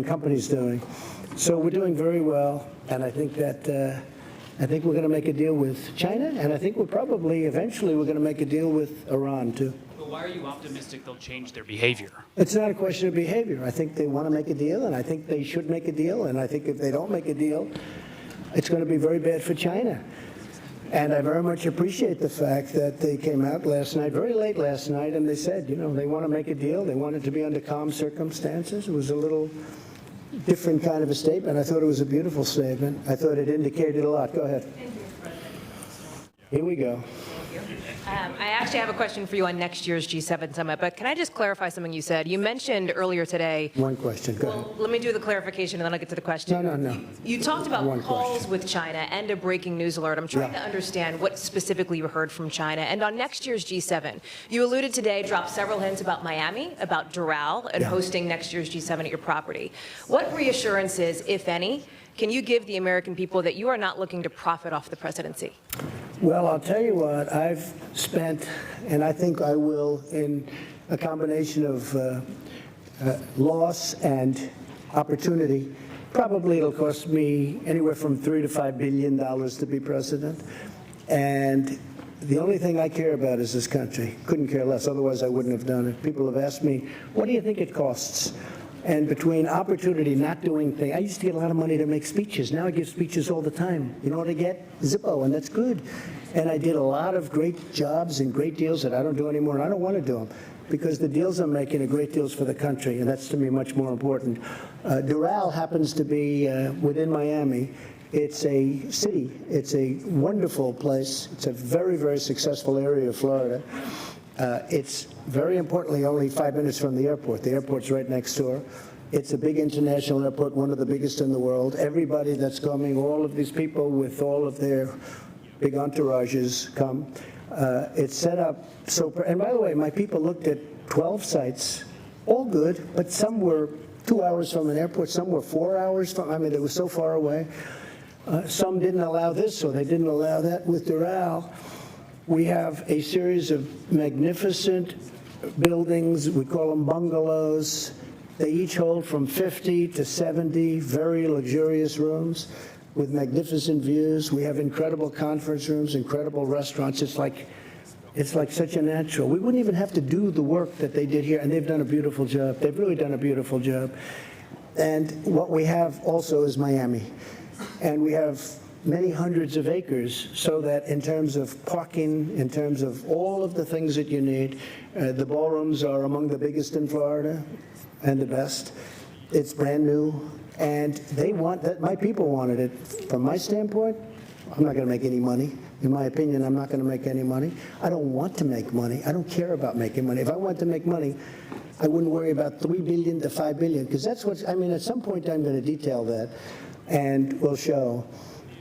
companies doing? So we're doing very well, and I think that we're going to make a deal with China, and I think eventually we're going to make a deal with Iran too. But why are you optimistic they'll change their behavior? It's not a question of behavior. I think they want to make a deal, and I think they should make a deal, and I think if they don't make a deal, it's going to be very bad for China. And I very much appreciate the fact that they came out last night, very late last night, and they said, they want to make a deal. They want it to be under calm circumstances. It was a little different kind of a statement. I thought it was a beautiful statement. I thought it indicated a lot. Go ahead. Here we go. I actually have a question for you on next year's G7 summit, but can I just clarify something you said? You mentioned earlier today. One question. Go ahead. Let me do the clarification and then I'll get to the question. No. You talked about calls question. with China and a breaking news alert. I'm trying to understand what specifically you heard from China. And on next year's G7, you alluded today, dropped several hints about Miami, about Doral, and hosting next year's G7 at your property. What reassurances, if any, can you give the American people that you are not looking to profit off the presidency? Well, I'll tell you what, I've spent, and I think I will, in a combination of loss and opportunity. Probably it'll cost me anywhere from $3 to $5 billion to be president. And the only thing I care about is this country. Couldn't care less, otherwise I wouldn't have done it. People have asked me, what do you think it costs? And between opportunity, not doing things, I used to get a lot of money to make speeches. Now I give speeches all the time. You know what I get? Zippo, and that's good. And I did a lot of great jobs and great deals that I don't do anymore, and I don't want to do them because the deals I'm making are great deals for the country, and that's to me much more important. Doral happens to be within Miami. It's a city. It's a wonderful place. It's a very, very successful area of Florida. It's very importantly only 5 minutes from the airport. The airport's right next door. It's a big international airport, one of the biggest in the world. Everybody that's coming, all of these people with all of their big entourages come. It's set up so, and by the way, my people looked at 12 sites, all good, but some were 2 hours from an airport, some were 4 hours from, it was so far away. Some didn't allow this, or they didn't allow that. With Doral, we have a series of magnificent buildings. We call them bungalows. They each hold from 50 to 70 very luxurious rooms with magnificent views. We have incredible conference rooms, incredible restaurants. It's like such a natural. We wouldn't even have to do the work that they did here, and they've done a beautiful job. They've really done a beautiful job. And what we have also is Miami. And we have many hundreds of acres, so that in terms of parking, in terms of all of the things that you need, the ballrooms are among the biggest in Florida and the best. It's brand new, and they want that. My people wanted it. From my standpoint, I'm not going to make any money. In my opinion, I'm not going to make any money. I don't want to make money. I don't care about making money. If I want to make money, I wouldn't worry about $3 billion to $5 billion, because that's what, I mean, at some point I'm going to detail that, and we'll show.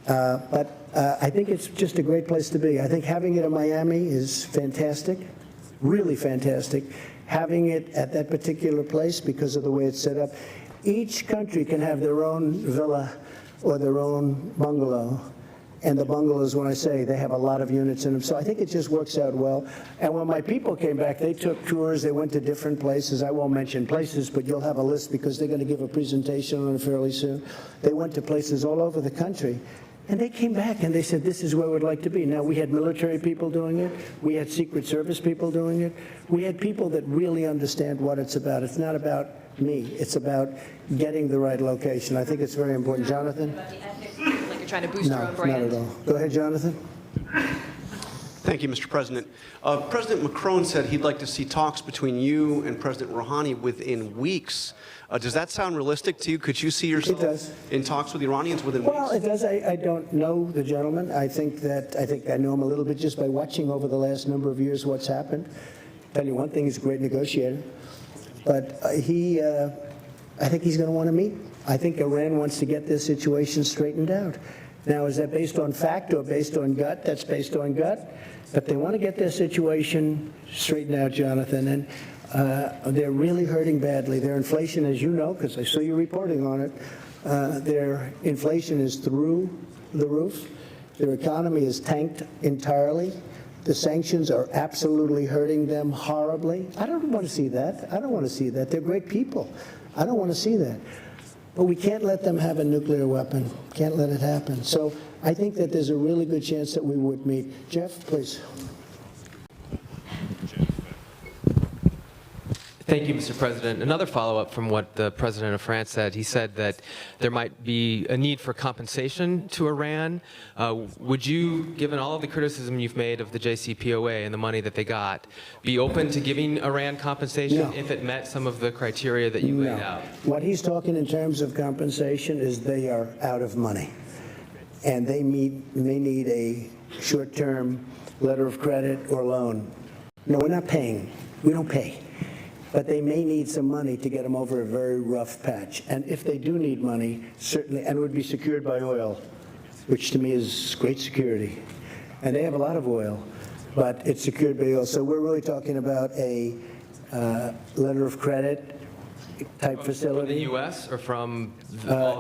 But I think it's just a great place to be. I think having it in Miami is fantastic, really fantastic. Having it at that particular place because of the way it's set up. Each country can have their own villa or their own bungalow. And the bungalows, when I say, they have a lot of units in them. So I think it just works out well. And when my people came back, they took tours. They went to different places. I won't mention places, but you'll have a list because they're going to give a presentation on it fairly soon. They went to places all over the country. And they came back and they said, this is where we'd like to be. Now, we had military people doing it. We had Secret Service people doing it. We had people that really understand what it's about. It's not about me. It's about getting the right location. I think it's very important. Jonathan? About the ethics, like you're trying to boost your own brand. No, not at all. Go ahead, Jonathan. Thank you, Mr. President. President Macron said he'd like to see talks between you and President Rouhani within weeks. Does that sound realistic to you? Could you see yourself in talks with the Iranians within weeks? Well, it does. I don't know the gentleman. I think I know him a little bit just by watching over the last number of years what's happened. Tell you one thing, he's a great negotiator. But I think he's going to want to meet. I think Iran wants to get this situation straightened out. Now, is that based on fact or based on gut? That's based on gut. But they want to get their situation straightened out, Jonathen. And they're really hurting badly. Their inflation, as you know, because I saw you reporting on it, their inflation is through the roof. Their economy is tanked entirely. The sanctions are absolutely hurting them horribly. I don't want to see that. I don't want to see that. They're great people. I don't want to see that. But we can't let them have a nuclear weapon. Can't let it happen. So I think that there's a really good chance that we would meet. Jeff, please. Thank you, Mr. President. Another follow-up from what the President of France said. He said that there might be a need for compensation to Iran. Would you, given all of the criticism you've made of the JCPOA and the money that they got, be open to giving Iran compensation if it met some of the criteria that you laid out? What he's talking in terms of compensation is they are out of money. And they need a short-term letter of credit or loan. No, we're not paying. We don't pay. But they may need some money to get them over a very rough patch. And if they do need money, certainly, and would be secured by oil, which to me is great security. And they have a lot of oil, but it's secured by oil. So we're really talking about a letter of credit type facility. From the U.S. or from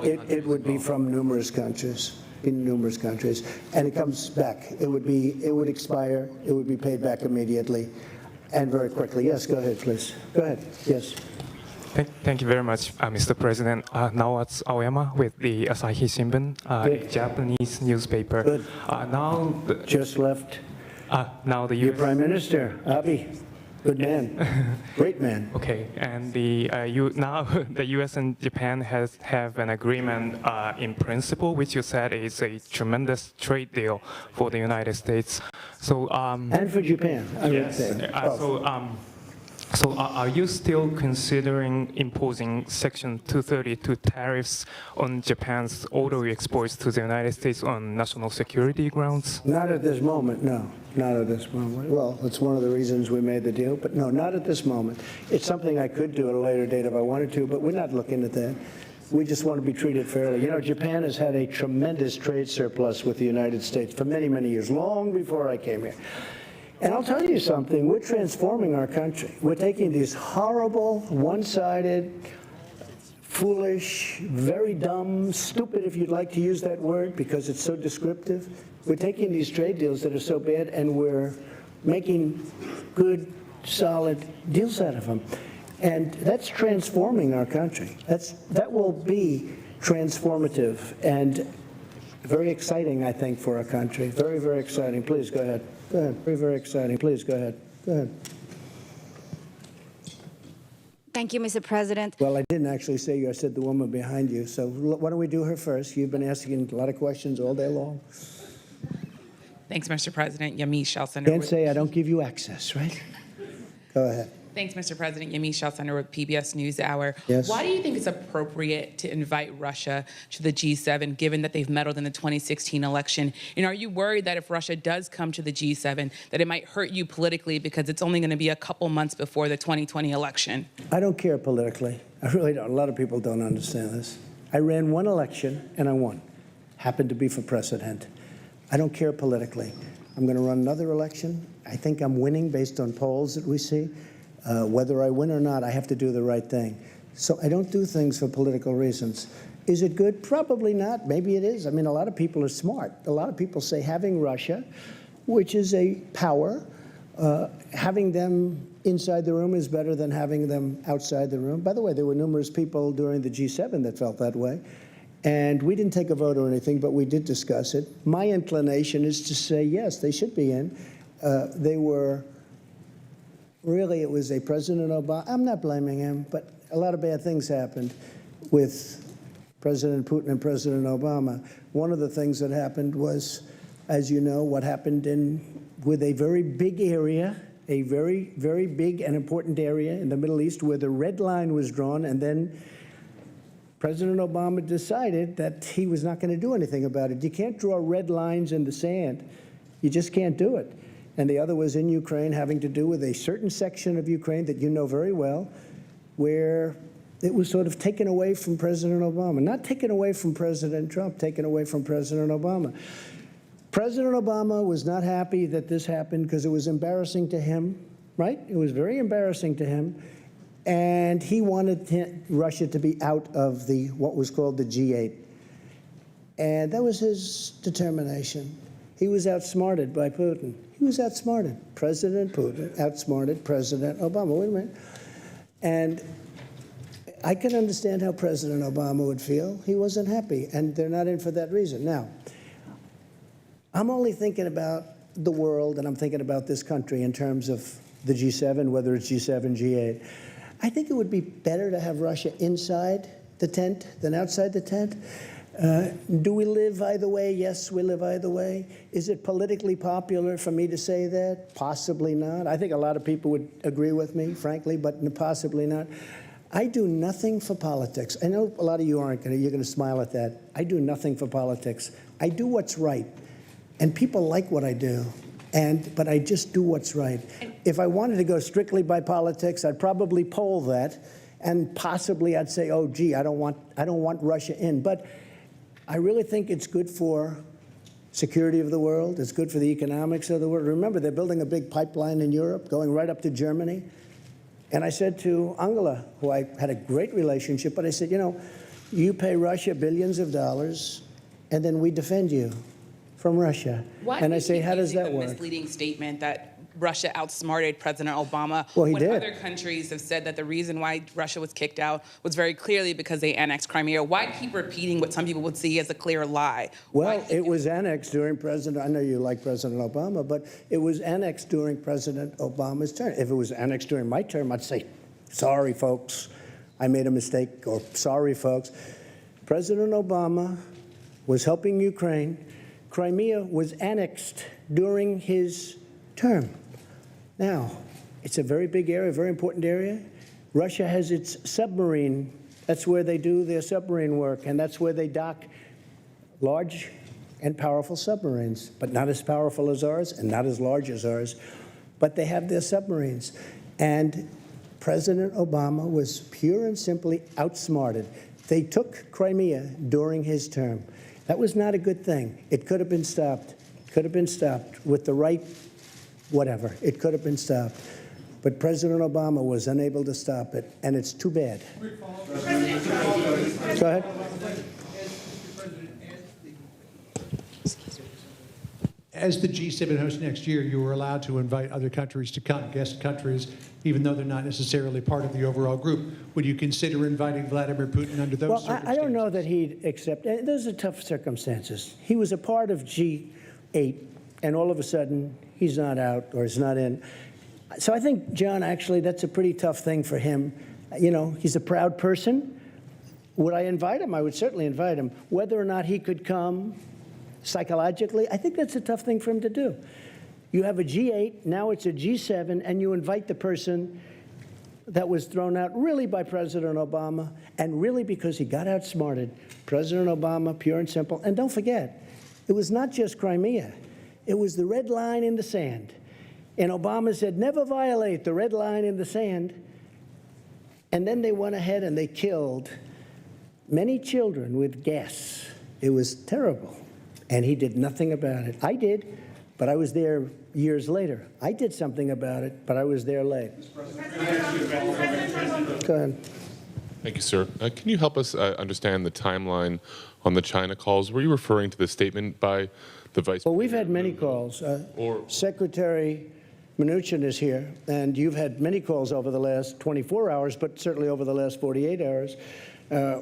it would be from numerous countries. In numerous countries. And it comes back. It would expire. It would be paid back immediately. And very quickly. Yes, go ahead, please. Go ahead. Yes. Thank you very much, Mr. President. Now it's Aoyama with the Asahi Shimbun, a Japanese newspaper. Good. Now just left. Now the Your Prime Minister, Abe. Good man. Great man. Okay, and now the U.S. and Japan have an agreement in principle, which you said is a tremendous trade deal for the United States. So and for Japan, I would say. So are you still considering imposing Section 232 tariffs on Japan's auto exports to the United States on national security grounds? Not at this moment, no. Not at this moment. Well, it's one of the reasons we made the deal, but no, not at this moment. It's something I could do at a later date if I wanted to, but we're not looking at that. We just want to be treated fairly. You know, Japan has had a tremendous trade surplus with the United States for many, many years, long before I came here. And I'll tell you something, we're transforming our country. We're taking these horrible, one-sided, foolish, very dumb, stupid, if you'd like to use that word, because it's so descriptive. We're taking these trade deals that are so bad, and we're making good, solid deals out of them. And that's transforming our country. That will be transformative and very exciting, I think, for our country. Very, very exciting. Please, go ahead. Go ahead. Very, very exciting. Please, go ahead. Go ahead. Thank you, Mr. President. Well, I didn't actually say you. I said the woman behind you. So why don't we do her first? You've been asking a lot of questions all day long. Thanks, Mr. President. Yamiche Shelson. Can't say I don't give you access, right? Go ahead. Thanks, Mr. President. Yamiche Chalcenter with PBS NewsHour. Yes. Why do you think it's appropriate to invite Russia to the G7, given that they've meddled in the 2016 election? And are you worried that if Russia does come to the G7, that it might hurt you politically because it's only going to be a couple months before the 2020 election? I don't care politically. I really don't. A lot of people don't understand this. I ran one election and I won. Happened to be for president. I don't care politically. I'm going to run another election. I think I'm winning based on polls that we see. Whether I win or not, I have to do the right thing. So I don't do things for political reasons. Is it good? Probably not. Maybe it is. I mean, a lot of people are smart. A lot of people say having Russia, which is a power, having them inside the room is better than having them outside the room. By the way, there were numerous people during the G7 that felt that way. And we didn't take a vote or anything, but we did discuss it. My inclination is to say, yes, they should be in. They were, really, it was a President Obama. I'm not blaming him, but a lot of bad things happened with President Putin and President Obama. One of the things that happened was, as you know, what happened with a very big area, a very, very big and important area in the Middle East where the red line was drawn, and then President Obama decided that he was not going to do anything about it. You can't draw red lines in the sand. You just can't do it. And the other was in Ukraine, having to do with a certain section of Ukraine that you know very well, where it was sort of taken away from President Obama. Not taken away from President Trump, taken away from President Obama. President Obama was not happy that this happened because it was embarrassing to him, right? It was very embarrassing to him. And he wanted Russia to be out of what was called the G8. And that was his determination. He was outsmarted by Putin. He was outsmarted. President Putin outsmarted President Obama. Wait a minute. And I can understand how President Obama would feel. He wasn't happy, and they're not in for that reason. Now, I'm only thinking about the world, and I'm thinking about this country in terms of the G7, whether it's G7, G8. I think it would be better to have Russia inside the tent than outside the tent. Do we live either way? Yes, we live either way. Is it politically popular for me to say that? Possibly not. I think a lot of people would agree with me, frankly, but possibly not. I do nothing for politics. I know a lot of you aren't going to, you're going to smile at that. I do nothing for politics. I do what's right. And people like what I do. But I just do what's right. If I wanted to go strictly by politics, I'd probably poll that, and possibly I'd say, oh, gee, I don't want Russia in. But I really think it's good for security of the world. It's good for the economics of the world. Remember, they're building a big pipeline in Europe, going right up to Germany. And I said to Angela, who I had a great relationship, but I said, you know, you pay Russia billions of dollars, and then we defend you from Russia. And I say, how does that work? Misleading statement that Russia outsmarted President Obama. Well, he when did. Other countries have said that the reason why Russia was kicked out was very clearly because they annexed Crimea. Why keep repeating what some people would see as a clear lie? Well, it was annexed during President, I know you like President Obama, but it was annexed during President Obama's term. If it was annexed during my term, I'd say, sorry, folks, I made a mistake, or sorry, folks. President Obama was helping Ukraine. Crimea was annexed during his term. Now, it's a very big area, very important area. Russia has its submarine. That's where they do their submarine work, and that's where they dock large and powerful submarines, but not as powerful as ours and not as large as ours. But they have their submarines. And President Obama was pure and simply outsmarted. They took Crimea during his term. That was not a good thing. It could have been stopped. Could have been stopped with the right, whatever. It could have been stopped. But President Obama was unable to stop it, and it's too bad. Go ahead. As the G7 host next year, you were allowed to invite other countries to come, guest countries, even though they're not necessarily part of the overall group. Would you consider inviting Vladimir Putin under those circumstances? I don't know that he'd accept. Those are tough circumstances. He was a part of G8, and all of a sudden, he's not out or he's not in. So I think, John, actually, that's a pretty tough thing for him. You know, he's a proud person. Would I invite him? I would certainly invite him. Whether or not he could come psychologically, I think that's a tough thing for him to do. You have a G8, now it's a G7, and you invite the person that was thrown out really by President Obama, and really because he got outsmarted. President Obama, pure and simple. And don't forget, it was not just Crimea. It was the red line in the sand. And Obama said, never violate the red line in the sand. And then they went ahead and they killed many children with gas. It was terrible. And he did nothing about it. I did, but I was there years later. I did something about it, but I was there late. Go ahead. Thank you, sir. Can you help us understand the timeline on the China calls? Were you referring to the statement by the Vice Well, we've had many calls. Secretary Mnuchin is here, and you've had many calls over the last 24 hours, but certainly over the last 48 hours.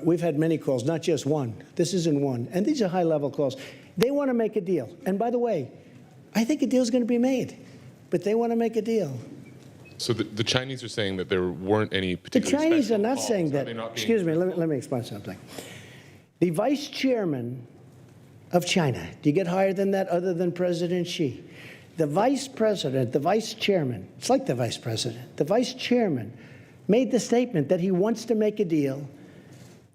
We've had many calls, not just one. This isn't one. And these are high-level calls. They want to make a deal. And by the way, I think a deal's going to be made, but they want to make a deal. So the Chinese are saying that there weren't any particular The Chinese are not calls. saying that. Excuse me, let me explain something. The vice chairman of China, do you get higher than that other than President Xi? The vice president, the vice chairman, it's like the vice president, the vice chairman made the statement that he wants to make a deal,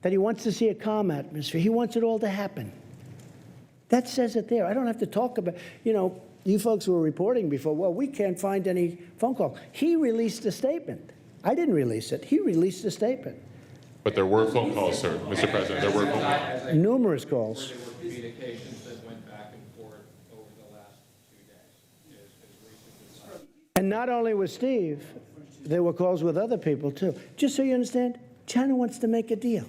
that he wants to see a calm atmosphere. He wants it all to happen. That says it there. I don't have to talk about, you folks were reporting before, well, we can't find any phone call. He released a statement. I didn't release it. He released a statement. But there were phone calls, sir, Mr. President. There were phone calls. Numerous calls. There were communications that went back and forth over the last 2 days, as recent as And not only with Steve, there were calls with other people, too. Just so you understand, China wants to make a deal.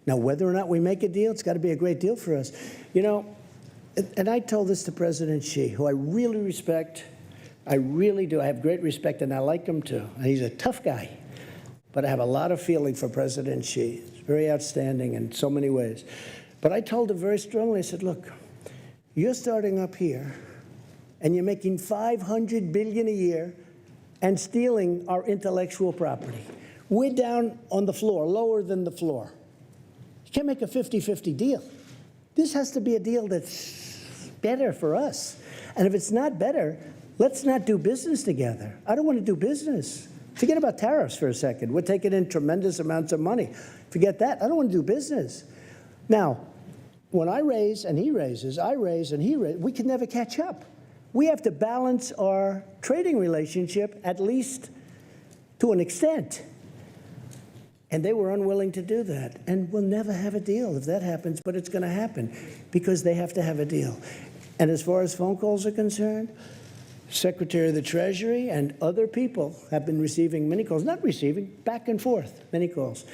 Now, whether or not we make a deal, it's got to be a great deal for us. And I told this to President Xi, who I really respect. I really do. I have great respect, and I like him, too. And he's a tough guy. But I have a lot of feeling for President Xi. He's very outstanding in so many ways. But I told him very strongly, I said, look, you're starting up here, and you're making $500 billion a year and stealing our intellectual property. We're down on the floor, lower than the floor. You can't make a 50-50 deal. This has to be a deal that's better for us. And if it's not better, let's not do business together. I don't want to do business. Forget about tariffs for a second. We're taking in tremendous amounts of money. Forget that. I don't want to do business. Now, when I raise and he raises, I raise and he raises, we can never catch up. We have to balance our trading relationship, at least to an extent. And they were unwilling to do that. And we'll never have a deal if that happens, but it's going to happen because they have to have a deal. And as far as phone calls are concerned, Secretary of the Treasury and other people have been receiving many calls, not receiving, back and forth, many calls.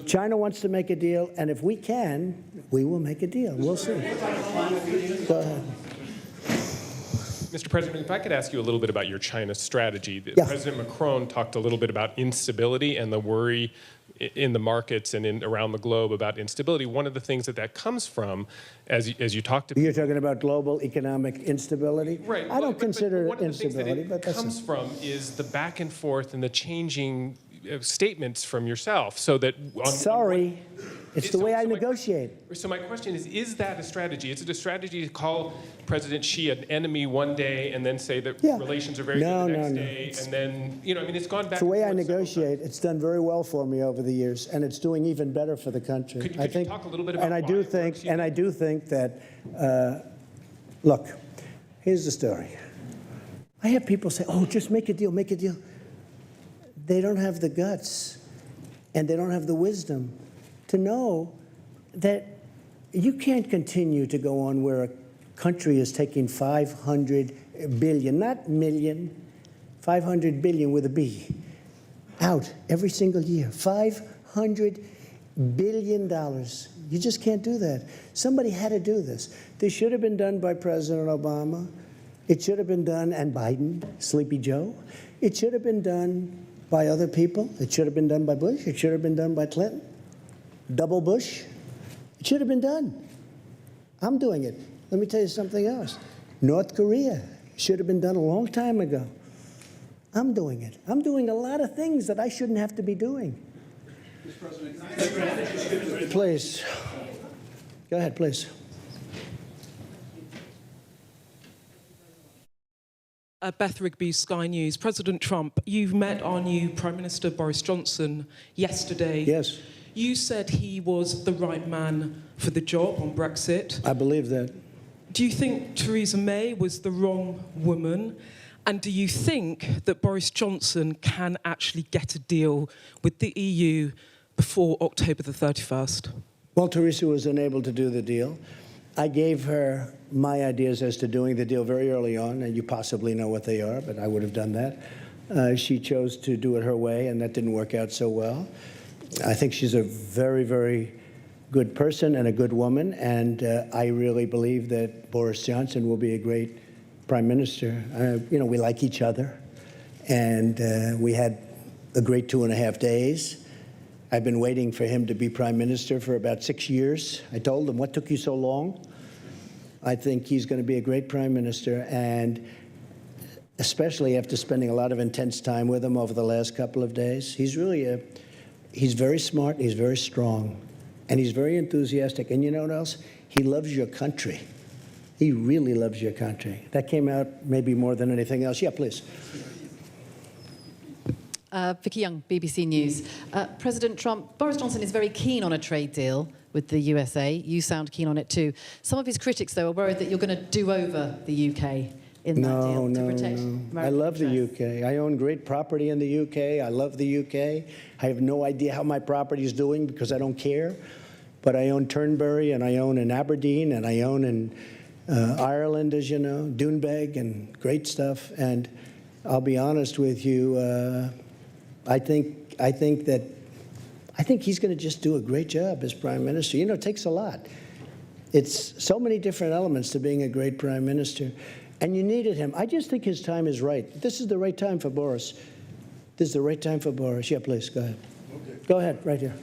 China wants to make a deal, and if we can, we will make a deal. We'll see. Go ahead. Mr. President, if I could ask you a little bit about your China strategy. Yeah. President Macron talked a little bit about instability and the worry in the markets and around the globe about instability. One of the things that comes from, as you talked to... You're talking about global economic instability? Right. I don't consider one it of the things instability, that it comes from is the back and forth and the changing statements from yourself, so that... Sorry, it's the way I negotiate. So my question is that a strategy? Is it a strategy to call President Xi an enemy one day and then say that relations are very good the next day, and then, it's gone back It's the way I negotiate. It's done very well for me over the years, and it's doing even better for the country. Could you talk a little bit about and I do think that, look, here's the story. I have people say, oh, just make a deal, make a deal. They don't have the guts, and they don't have the wisdom to know that you can't continue to go on where a country is taking 500 billion, not million, 500 billion with a B, out every single year. $500 billion. You just can't do that. Somebody had to do this. This should have been done by President Obama. It should have been done, and Biden, Sleepy Joe. It should have been done by other people. It should have been done by Bush. It should have been done by Clinton. Double Bush. It should have been done. I'm doing it. Let me tell you something else. North Korea should have been done a long time ago. I'm doing it. I'm doing a lot of things that I shouldn't have to be doing. Mr. President, can I ask Please. Go ahead, please. Beth Rigby, Sky News. President Trump, you've met our new Prime Minister Boris Johnson yesterday. Yes. You said he was the right man for the job on Brexit. I believe that. Do you think Theresa May was the wrong woman? And do you think that Boris Johnson can actually get a deal with the EU before October the 31st? Well, Theresa was unable to do the deal. I gave her my ideas as to doing the deal very early on, and you possibly know what they are, but I would have done that. She chose to do it her way, and that didn't work out so well. I think she's a very, very good person and a good woman, and I really believe that Boris Johnson will be a great prime minister. You know, we like each other, and we had a great 2.5 days. I've been waiting for him to be prime minister for about 6 years. I told him, what took you so long? I think he's going to be a great prime minister, and especially after spending a lot of intense time with him over the last couple of days. He's really he's very smart, he's very strong, and he's very enthusiastic. And you know what else? He loves your country. He really loves your country. That came out maybe more than anything else. Yeah, please. Vicky Young, BBC News. President Trump, Boris Johnson is very keen on a trade deal with the USA. You sound keen on it too. Some of his critics, though, are worried that you're going to do over the UK in that deal to protect American I love the interests. UK. I own great property in the UK. I love the UK. I have no idea how my property is doing because I don't care. But I own Turnberry, and I own in Aberdeen, and I own in Ireland, as you know, Doonbeg, and great stuff. And I'll be honest with you, I think he's going to just do a great job as prime minister. You know, it takes a lot. It's so many different elements to being a great prime minister. And you needed him. I just think his time is right. This is the right time for Boris. This is the right time for Boris. Yeah, please, go ahead. Okay. Go ahead, right here.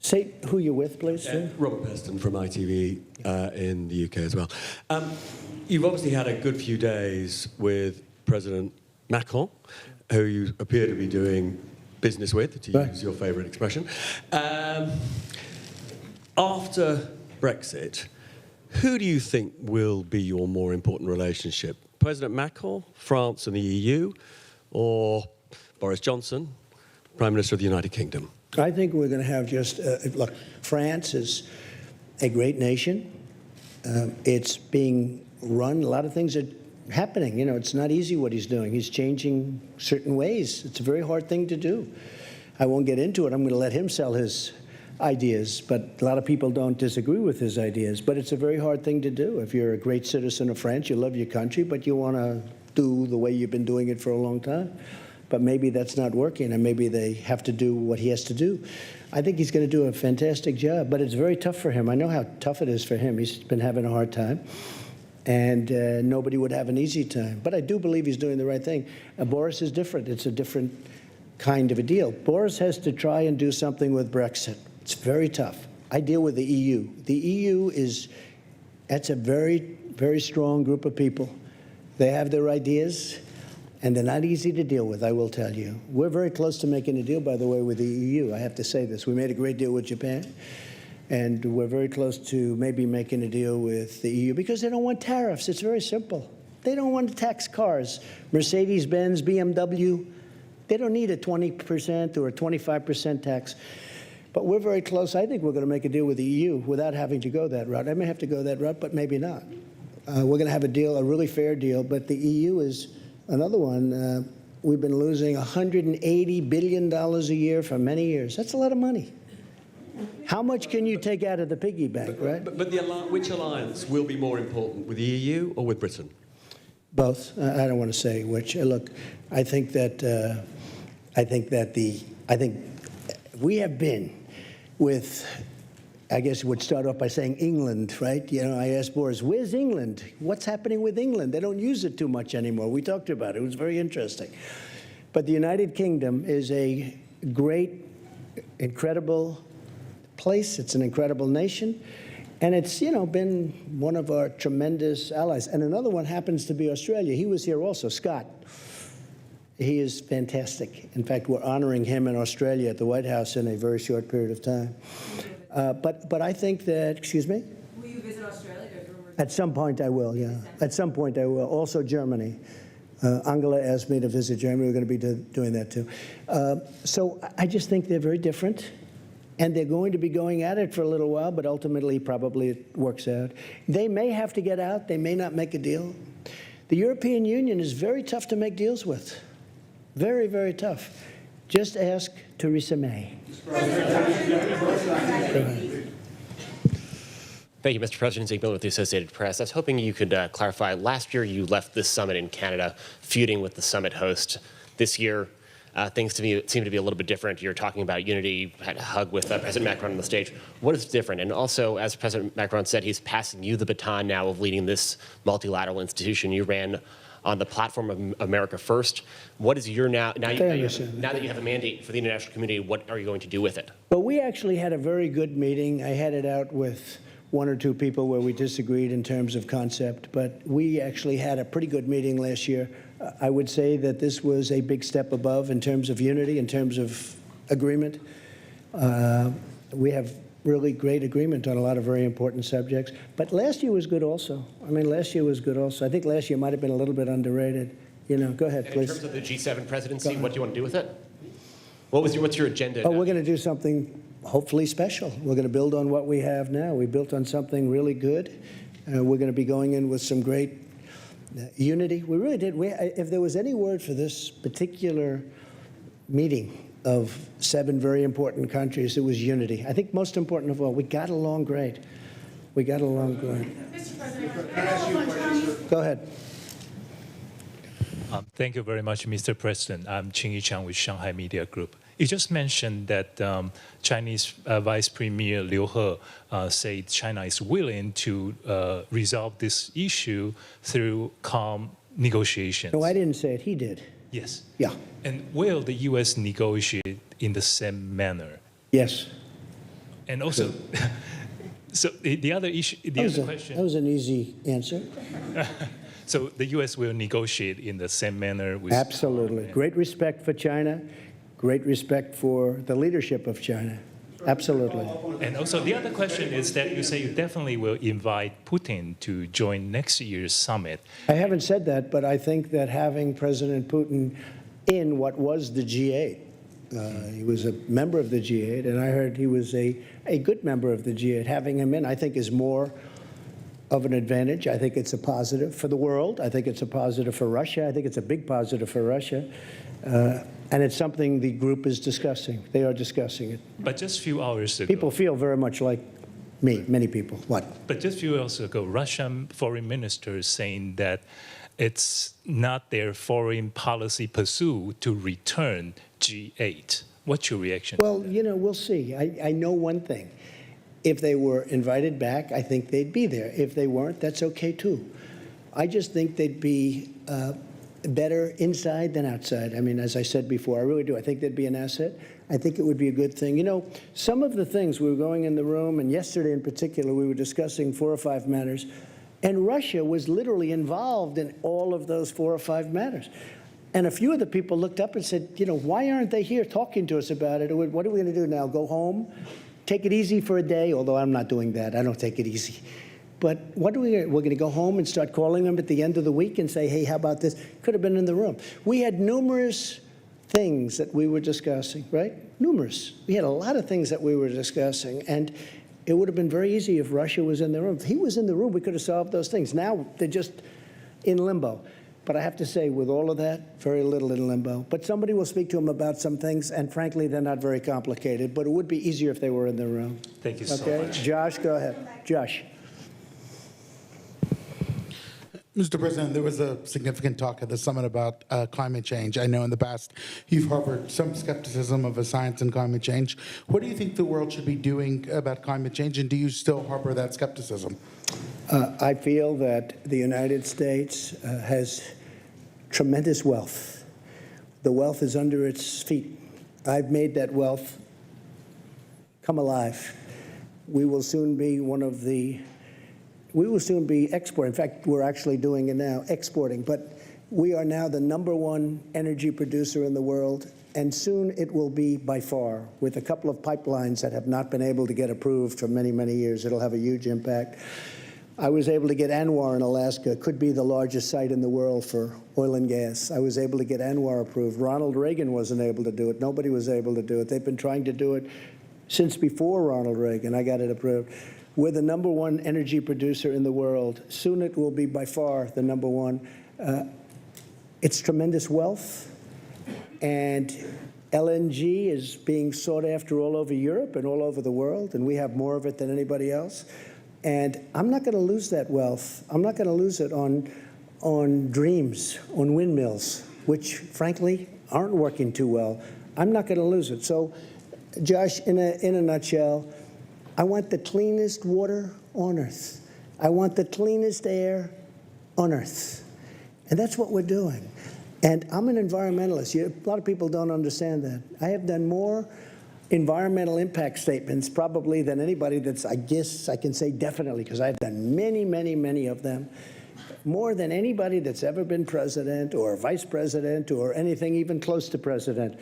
Say who you're with, please. Robert Peston from ITV in the UK as well. You've obviously had a good few days with President Macron, who you appear to be doing business with, to use your favourite expression. After Brexit, who do you think will be your more important relationship? President Macron, France and the EU, or Boris Johnson, Prime Minister of the United Kingdom? I think we're going to have just, look, France is a great nation. It's being run. A lot of things are happening. You know, it's not easy what he's doing. He's changing certain ways. It's a very hard thing to do. I won't get into it. I'm going to let him sell his ideas, but a lot of people don't disagree with his ideas. But it's a very hard thing to do. If you're a great citizen of France, you love your country, but you want to do the way you've been doing it for a long time. But maybe that's not working, and maybe they have to do what he has to do. I think he's going to do a fantastic job, but it's very tough for him. I know how tough it is for him. He's been having a hard time, and nobody would have an easy time. But I do believe he's doing the right thing. Boris is different. It's a different kind of a deal. Boris has to try and do something with Brexit. It's very tough. I deal with the EU. The EU that's a very, very strong group of people. They have their ideas, and they're not easy to deal with, I will tell you. We're very close to making a deal, by the way, with the EU. I have to say this. We made a great deal with Japan, and we're very close to maybe making a deal with the EU because they don't want tariffs. It's very simple. They don't want to tax cars. Mercedes-Benz, BMW, they don't need a 20% or a 25% tax. But we're very close. I think we're going to make a deal with the EU without having to go that route. I may have to go that route, but maybe not. We're going to have a deal, a really fair deal, but the EU is another one. We've been losing $180 billion a year for many years. That's a lot of money. How much can you take out of the piggy bank, right? But which alliance will be more important, with the EU or with Britain? Both. I don't want to say which. Look, I think we have been with, I guess would start off by saying England, right? You know, I asked Boris, where's England? What's happening with England? They don't use it too much anymore. We talked about it. It was very interesting. But the United Kingdom is a great, incredible place. It's an incredible nation. And it's, you know, been one of our tremendous allies. And another one happens to be Australia. He was here also, Scott. He is fantastic. In fact, we're honoring him in Australia at the White House in a very short period of time. But I think that, excuse me? Will you visit Australia? At some point I will, yeah. At some point I will. Also Germany. Angela asked me to visit Germany. We're going to be doing that too. So I just think they're very different. And they're going to be going at it for a little while, but ultimately probably it works out. They may have to get out. They may not make a deal. The European Union is very tough to make deals with. Very, very tough. Just ask Theresa May. Thank you, Mr. President. Zeke Miller with the Associated Press. I was hoping you could clarify. Last year, you left this summit in Canada feuding with the summit host. This year, things to me seem to be a little bit different. You're talking about unity, had a hug with President Macron on the stage. What is different? And also, as President Macron said, he's passing you the baton now of leading this multilateral institution. You ran on the platform of America First. What is your now that you have a mandate for the international community, what are you going to do with it? Well, we actually had a very good meeting. I had it out with one or two people where we disagreed in terms of concept, but we actually had a pretty good meeting last year. I would say that this was a big step above in terms of unity, in terms of agreement. We have really great agreement on a lot of very important subjects. But last year was good also. I mean, last year was good also. I think last year might have been a little bit underrated. You know, go ahead, please. In terms of the G7 presidency, what do you want to do with it? What's your agenda? Oh, we're going to do something hopefully special. We're going to build on what we have now. We built on something really good. We're going to be going in with some great unity. We really did. If there was any word for this particular meeting of 7 very important countries, it was unity. I think most important of all, we got along great. We got along great. Mr. President, can I ask you a question? Go ahead. Thank you very much, Mr. President. I'm Qingyi Chang with Shanghai Media Group. You just mentioned that Chinese Vice Premier Liu He said China is willing to resolve this issue through calm negotiations. No, I didn't say it. He did. Yes. Yeah. And will the U.S. negotiate in the same manner? Yes. And also, so the other issue, the other question. That was an easy answer. So the U.S. will negotiate in the same manner with. Absolutely. Great respect for China. Great respect for the leadership of China. Absolutely. And also the other question is that you say you definitely will invite Putin to join next year's summit. I haven't said that, but I think that having President Putin in what was the G8, he was a member of the G8, and I heard he was a good member of the G8. Having him in, I think, is more of an advantage. I think it's a positive for the world. I think it's a positive for Russia. I think it's a big positive for Russia. And it's something the group is discussing. They are discussing it. But just a few hours ago. People feel very much like me, many people. What? But just a few hours ago, Russian foreign minister saying that it's not their foreign policy pursuit to return G8. What's your reaction? Well, you know, we'll see. I know one thing. If they were invited back, I think they'd be there. If they weren't, that's okay too. I just think they'd be better inside than outside. I mean, as I said before, I really do. I think they'd be an asset. I think it would be a good thing. You know, some of the things, we were going in the room, and yesterday in particular, we were discussing 4 or 5 matters, and Russia was literally involved in all of those 4 or 5 matters. And a few of the people looked up and said, you know, why aren't they here talking to us about it? What are we going to do now? Go home? Take it easy for a day? Although I'm not doing that. I don't take it easy. But what are we're going to go home and start calling them at the end of the week and say, hey, how about this? Could have been in the room. We had numerous things that we were discussing, right? Numerous. We had a lot of things that we were discussing. And it would have been very easy if Russia was in the room. If he was in the room, we could have solved those things. Now they're just in limbo. But I have to say, with all of that, very little in limbo. But somebody will speak to them about some things, and frankly, they're not very complicated. But it would be easier if they were in the room. Thank you so much. Josh, go ahead. Josh. Mr. President, there was a significant talk at the summit about climate change. I know in the past you've harbored some skepticism of a science and climate change. What do you think the world should be doing about climate change, and do you still harbor that skepticism? I feel that the United States has tremendous wealth. The wealth is under its feet. I've made that wealth come alive. We will soon be exporting. In fact, we're actually doing it now, exporting. But we are now the #1 energy producer in the world, and soon it will be by far, with a couple of pipelines that have not been able to get approved for many, many years. It'll have a huge impact. I was able to get ANWR in Alaska, could be the largest site in the world for oil and gas. I was able to get ANWR approved. Ronald Reagan wasn't able to do it. Nobody was able to do it. They've been trying to do it since before Ronald Reagan. I got it approved. We're the #1 energy producer in the world. Soon it will be by far the #1. It's tremendous wealth, and LNG is being sought after all over Europe and all over the world, and we have more of it than anybody else. And I'm not going to lose that wealth. I'm not going to lose it on dreams, on windmills, which, frankly, aren't working too well. I'm not going to lose it. So, Josh, in a nutshell, I want the cleanest water on Earth. I want the cleanest air on Earth. And that's what we're doing. And I'm an environmentalist. A lot of people don't understand that. I have done more environmental impact statements probably than anybody that's, I guess I can say definitely, because I've done many, many, many of them, more than anybody that's ever been president or vice president or anything even close to president.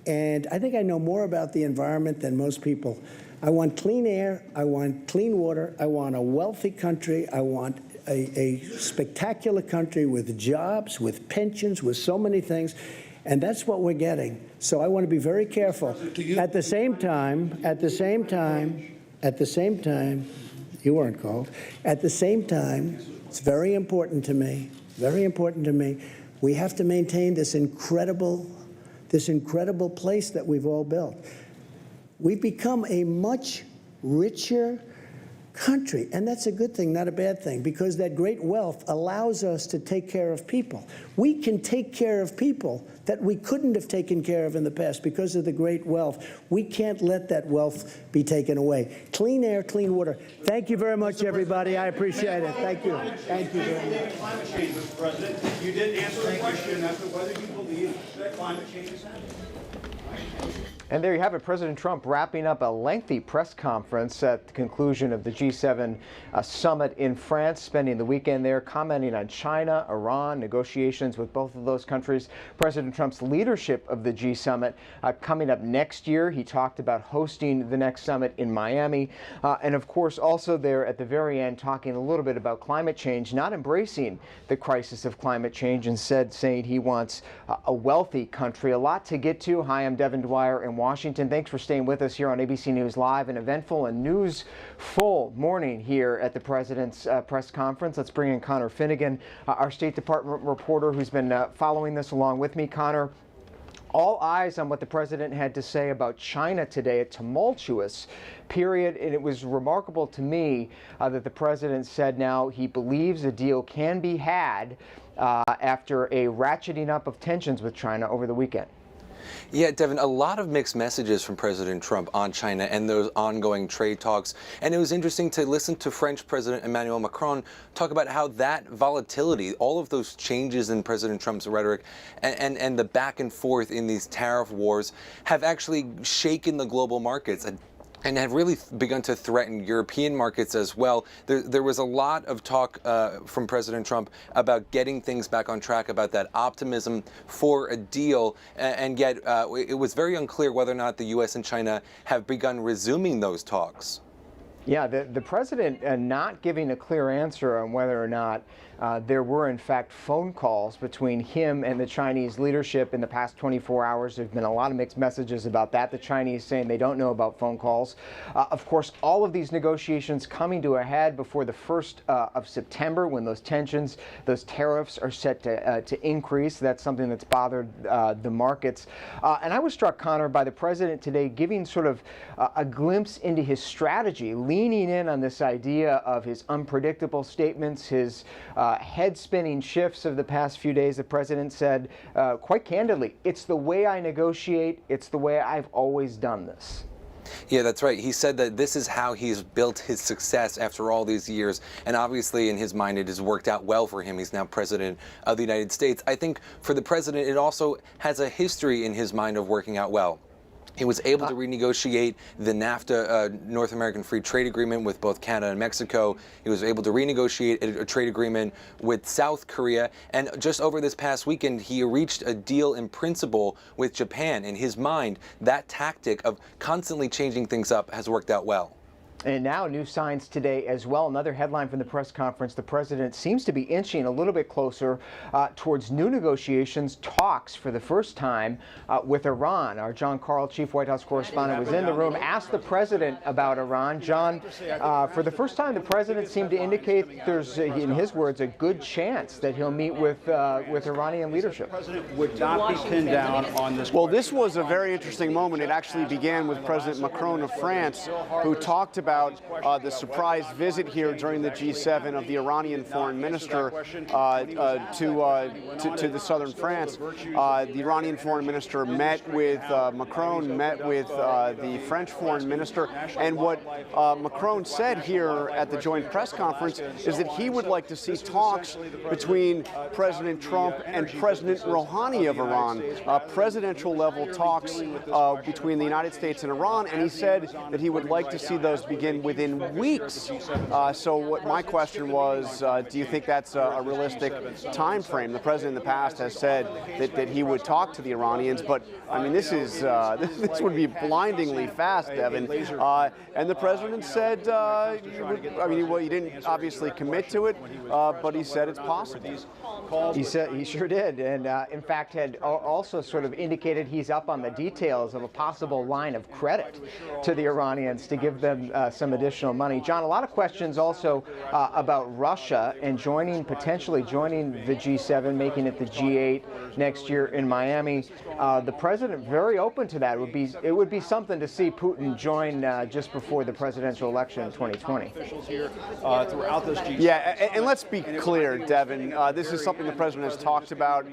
And I think I know more about the environment than most people. I want clean air, I want clean water, I want a wealthy country, I want a spectacular country with jobs, with pensions, with so many things. And that's what we're getting. So I want to be very careful. At the same time, you weren't called. At the same time, it's very important to me, we have to maintain this incredible place that we've all built. We've become a much richer country, and that's a good thing, not a bad thing, because that great wealth allows us to take care of people. We can take care of people that we couldn't have taken care of in the past because of the great wealth. We can't let that wealth be taken away. Clean air, clean water. Thank you very much, everybody. I appreciate it. Thank you. Thank you very much. Climate change, Mr. President. You didn't answer the question as to whether you believe that climate change is happening. And there you have it, President Trump wrapping up a lengthy press conference at the conclusion of the G7 summit in France, spending the weekend there commenting on China, Iran, negotiations with both of those countries. President Trump's leadership of the G summit coming up next year. He talked about hosting the next summit in Miami. And of course, also there at the very end, talking a little bit about climate change, not embracing the crisis of climate change, instead saying he wants a wealthy country. A lot to get to. Hi, I'm Devin Dwyer in Washington. Thanks for staying with us here on ABC News Live. An eventful and news-full morning here at the President's press conference. Let's bring in Connor Finnegan, our State Department reporter who's been following this along with me. Connor, all eyes on what the President had to say about China today, a tumultuous period. And it was remarkable to me that the President said now he believes a deal can be had after a ratcheting up of tensions with China over the weekend. Yeah, Devin, a lot of mixed messages from President Trump on China and those ongoing trade talks. And it was interesting to listen to French President Emmanuel Macron talk about how that volatility, all of those changes in President Trump's rhetoric and the back and forth in these tariff wars have actually shaken the global markets and have really begun to threaten European markets as well. There was a lot of talk from President Trump about getting things back on track, about that optimism for a deal, and yet it was very unclear whether or not the U.S. and China have begun resuming those talks. Yeah, the President not giving a clear answer on whether or not there were, in fact, phone calls between him and the Chinese leadership in the past 24 hours. There have been a lot of mixed messages about that. The Chinese saying they don't know about phone calls. Of course, all of these negotiations coming to a head before the 1st of September, when those tensions, those tariffs are set to increase. That's something that's bothered the markets. And I was struck, Connor, by the President today giving sort of a glimpse into his strategy, leaning in on this idea of his unpredictable statements, his head-spinning shifts of the past few days. The President said, quite candidly, it's the way I negotiate, it's the way I've always done this. Yeah, that's right. He said that this is how he's built his success after all these years. And obviously, in his mind, it has worked out well for him. He's now president of the United States. I think for the president, it also has a history in his mind of working out well. He was able to renegotiate the NAFTA North American Free Trade Agreement with both Canada and Mexico. He was able to renegotiate a trade agreement with South Korea. And just over this past weekend, he reached a deal in principle with Japan. In his mind, that tactic of constantly changing things up has worked out well. And now new signs today as well. Another headline from the press conference. The president seems to be inching a little bit closer towards new negotiations, talks for the first time with Iran. Our John Karl, chief White House correspondent, was in the room, asked the president about Iran. John, for the first time, the president seemed to indicate there's, in his words, a good chance that he'll meet with Iranian leadership. Would not be pinned down on this. Well, this was a very interesting moment. It actually began with President Macron of France, who talked about the surprise visit here during the G7 of the Iranian foreign minister to the southern France. The Iranian foreign minister met with Macron, met with the French foreign minister, and what Macron said here at the joint press conference is that he would like to see talks between President Trump and President Rouhani of Iran, presidential level talks between the United States and Iran, and he said that he would like to see those begin within weeks. So what my question was, do you think that's a realistic time frame? The president in the past has said that he would talk to the Iranians, but I mean, this would be blindingly fast, Devin. And the president said, he didn't obviously commit to it, but he said it's possible. He sure did, and in fact had also sort of indicated he's up on the details of a possible line of credit to the Iranians to give them some additional money. John, a lot of questions also about Russia and potentially joining the G7, making it the G8 next year in Miami. The president very open to that. It would be something to see Putin join just before the presidential election in 2020. Throughout this G7. Yeah, and let's be clear, Devin. This is something the president has talked about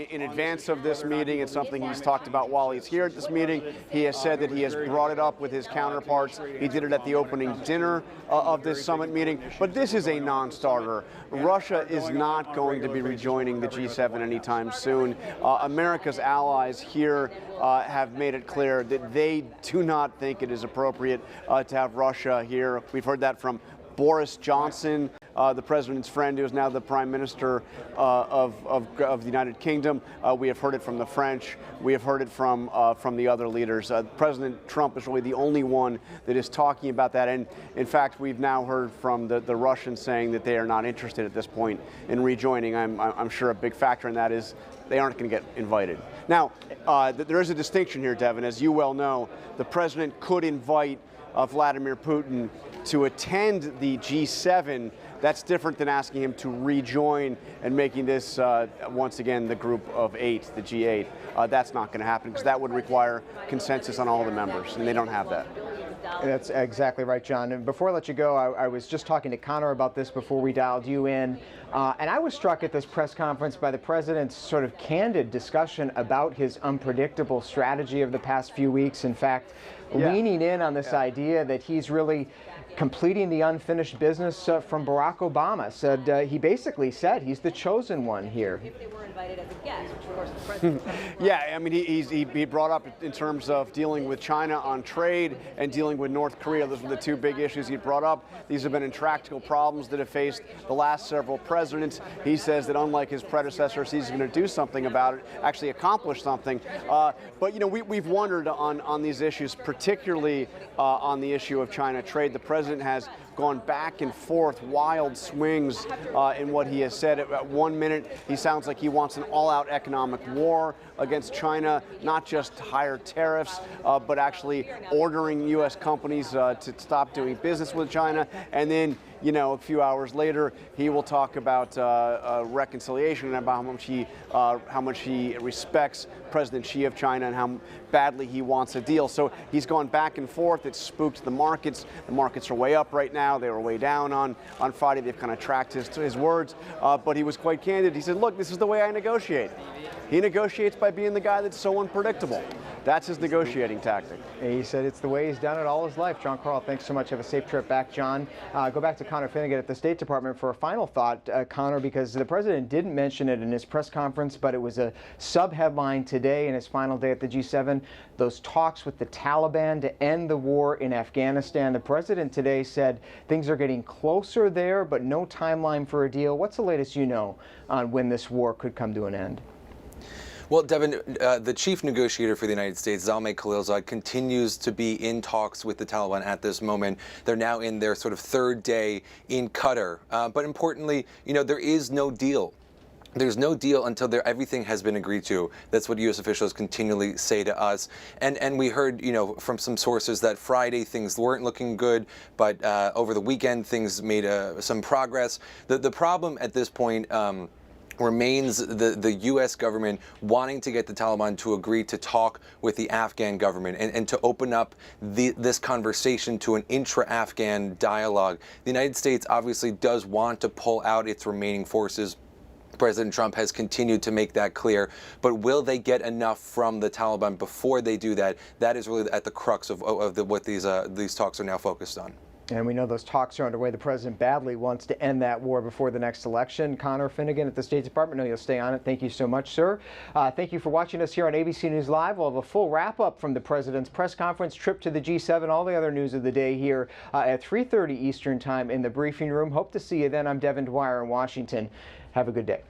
in advance of this meeting. It's something he's talked about while he's here at this meeting. He has said that he has brought it up with his counterparts. He did it at the opening dinner of this summit meeting. But this is a non-starter. Russia is not going to be rejoining the G7 anytime soon. America's allies here have made it clear that they do not think it is appropriate to have Russia here. We've heard that from Boris Johnson, the president's friend, who is now the prime minister of the United Kingdom. We have heard it from the French. We have heard it from the other leaders. President Trump is really the only one that is talking about that. And in fact, we've now heard from the Russians saying that they are not interested at this point in rejoining. I'm sure a big factor in that is they aren't going to get invited. Now, there is a distinction here, Devin. As you well know, the president could invite Vladimir Putin to attend the G7. That's different than asking him to rejoin and making this, once again, the group of 8, the G8. That's not going to happen because that would require consensus on all the members, and they don't have that. That's exactly right, John. And before I let you go, I was just talking to Connor about this before we dialed you in. And I was struck at this press conference by the president's sort of candid discussion about his unpredictable strategy of the past few weeks. In fact, leaning in on this idea that he's really completing the unfinished business from Barack Obama. He basically said he's the chosen one here. If they were invited as a guest, which of course the president. Yeah, I mean, he brought up in terms of dealing with China on trade and dealing with North Korea. Those were the two big issues he brought up. These have been intractable problems that have faced the last several presidents. He says that unlike his predecessors, he's going to do something about it, actually accomplish something. But, you know, we've wondered on these issues, particularly on the issue of China trade. The president has gone back and forth, wild swings in what he has said. At 1 minute, he sounds like he wants an all-out economic war against China, not just higher tariffs, but actually ordering U.S. companies to stop doing business with China. And then, you know, a few hours later, he will talk about reconciliation and about how much he respects President Xi of China and how badly he wants a deal. So he's gone back and forth. It's spooked the markets. The markets are way up right now. They were way down on Friday. They've kind of tracked his words. But he was quite candid. He said, look, this is the way I negotiate. He negotiates by being the guy that's so unpredictable. That's his negotiating tactic. He said it's the way he's done it all his life. John Karl, thanks so much. Have a safe trip back, John. Go back to Connor Finnegan at the State Department for a final thought, Connor, because the president didn't mention it in his press conference, but it was a sub-headline today in his final day at the G7, those talks with the Taliban to end the war in Afghanistan. The president today said things are getting closer there, but no timeline for a deal. What's the latest you know on when this war could come to an end? Well, Devin, the chief negotiator for the United States, Zalmay Khalilzad, continues to be in talks with the Taliban at this moment. They're now in their sort of third day in Qatar. But importantly, there is no deal. There's no deal until everything has been agreed to. That's what U.S. officials continually say to us. And we heard, from some sources that Friday things weren't looking good, but over the weekend things made some progress. The problem at this point remains the U.S. government wanting to get the Taliban to agree to talk with the Afghan government and to open up this conversation to an intra-Afghan dialogue. The United States obviously does want to pull out its remaining forces. President Trump has continued to make that clear, but will they get enough from the Taliban before they do that? That is really at the crux of what these talks are now focused on. And we know those talks are underway. The president badly wants to end that war before the next election. Connor Finnegan at the State Department, know you'll stay on it. Thank you so much, sir. Thank you for watching us here on ABC News Live. We'll have a full wrap-up from the president's press conference, trip to the G7, all the other news of the day here at 3:30 Eastern Time in the briefing room. Hope to see you then. I'm Devin Dwyer in Washington. Have a good day.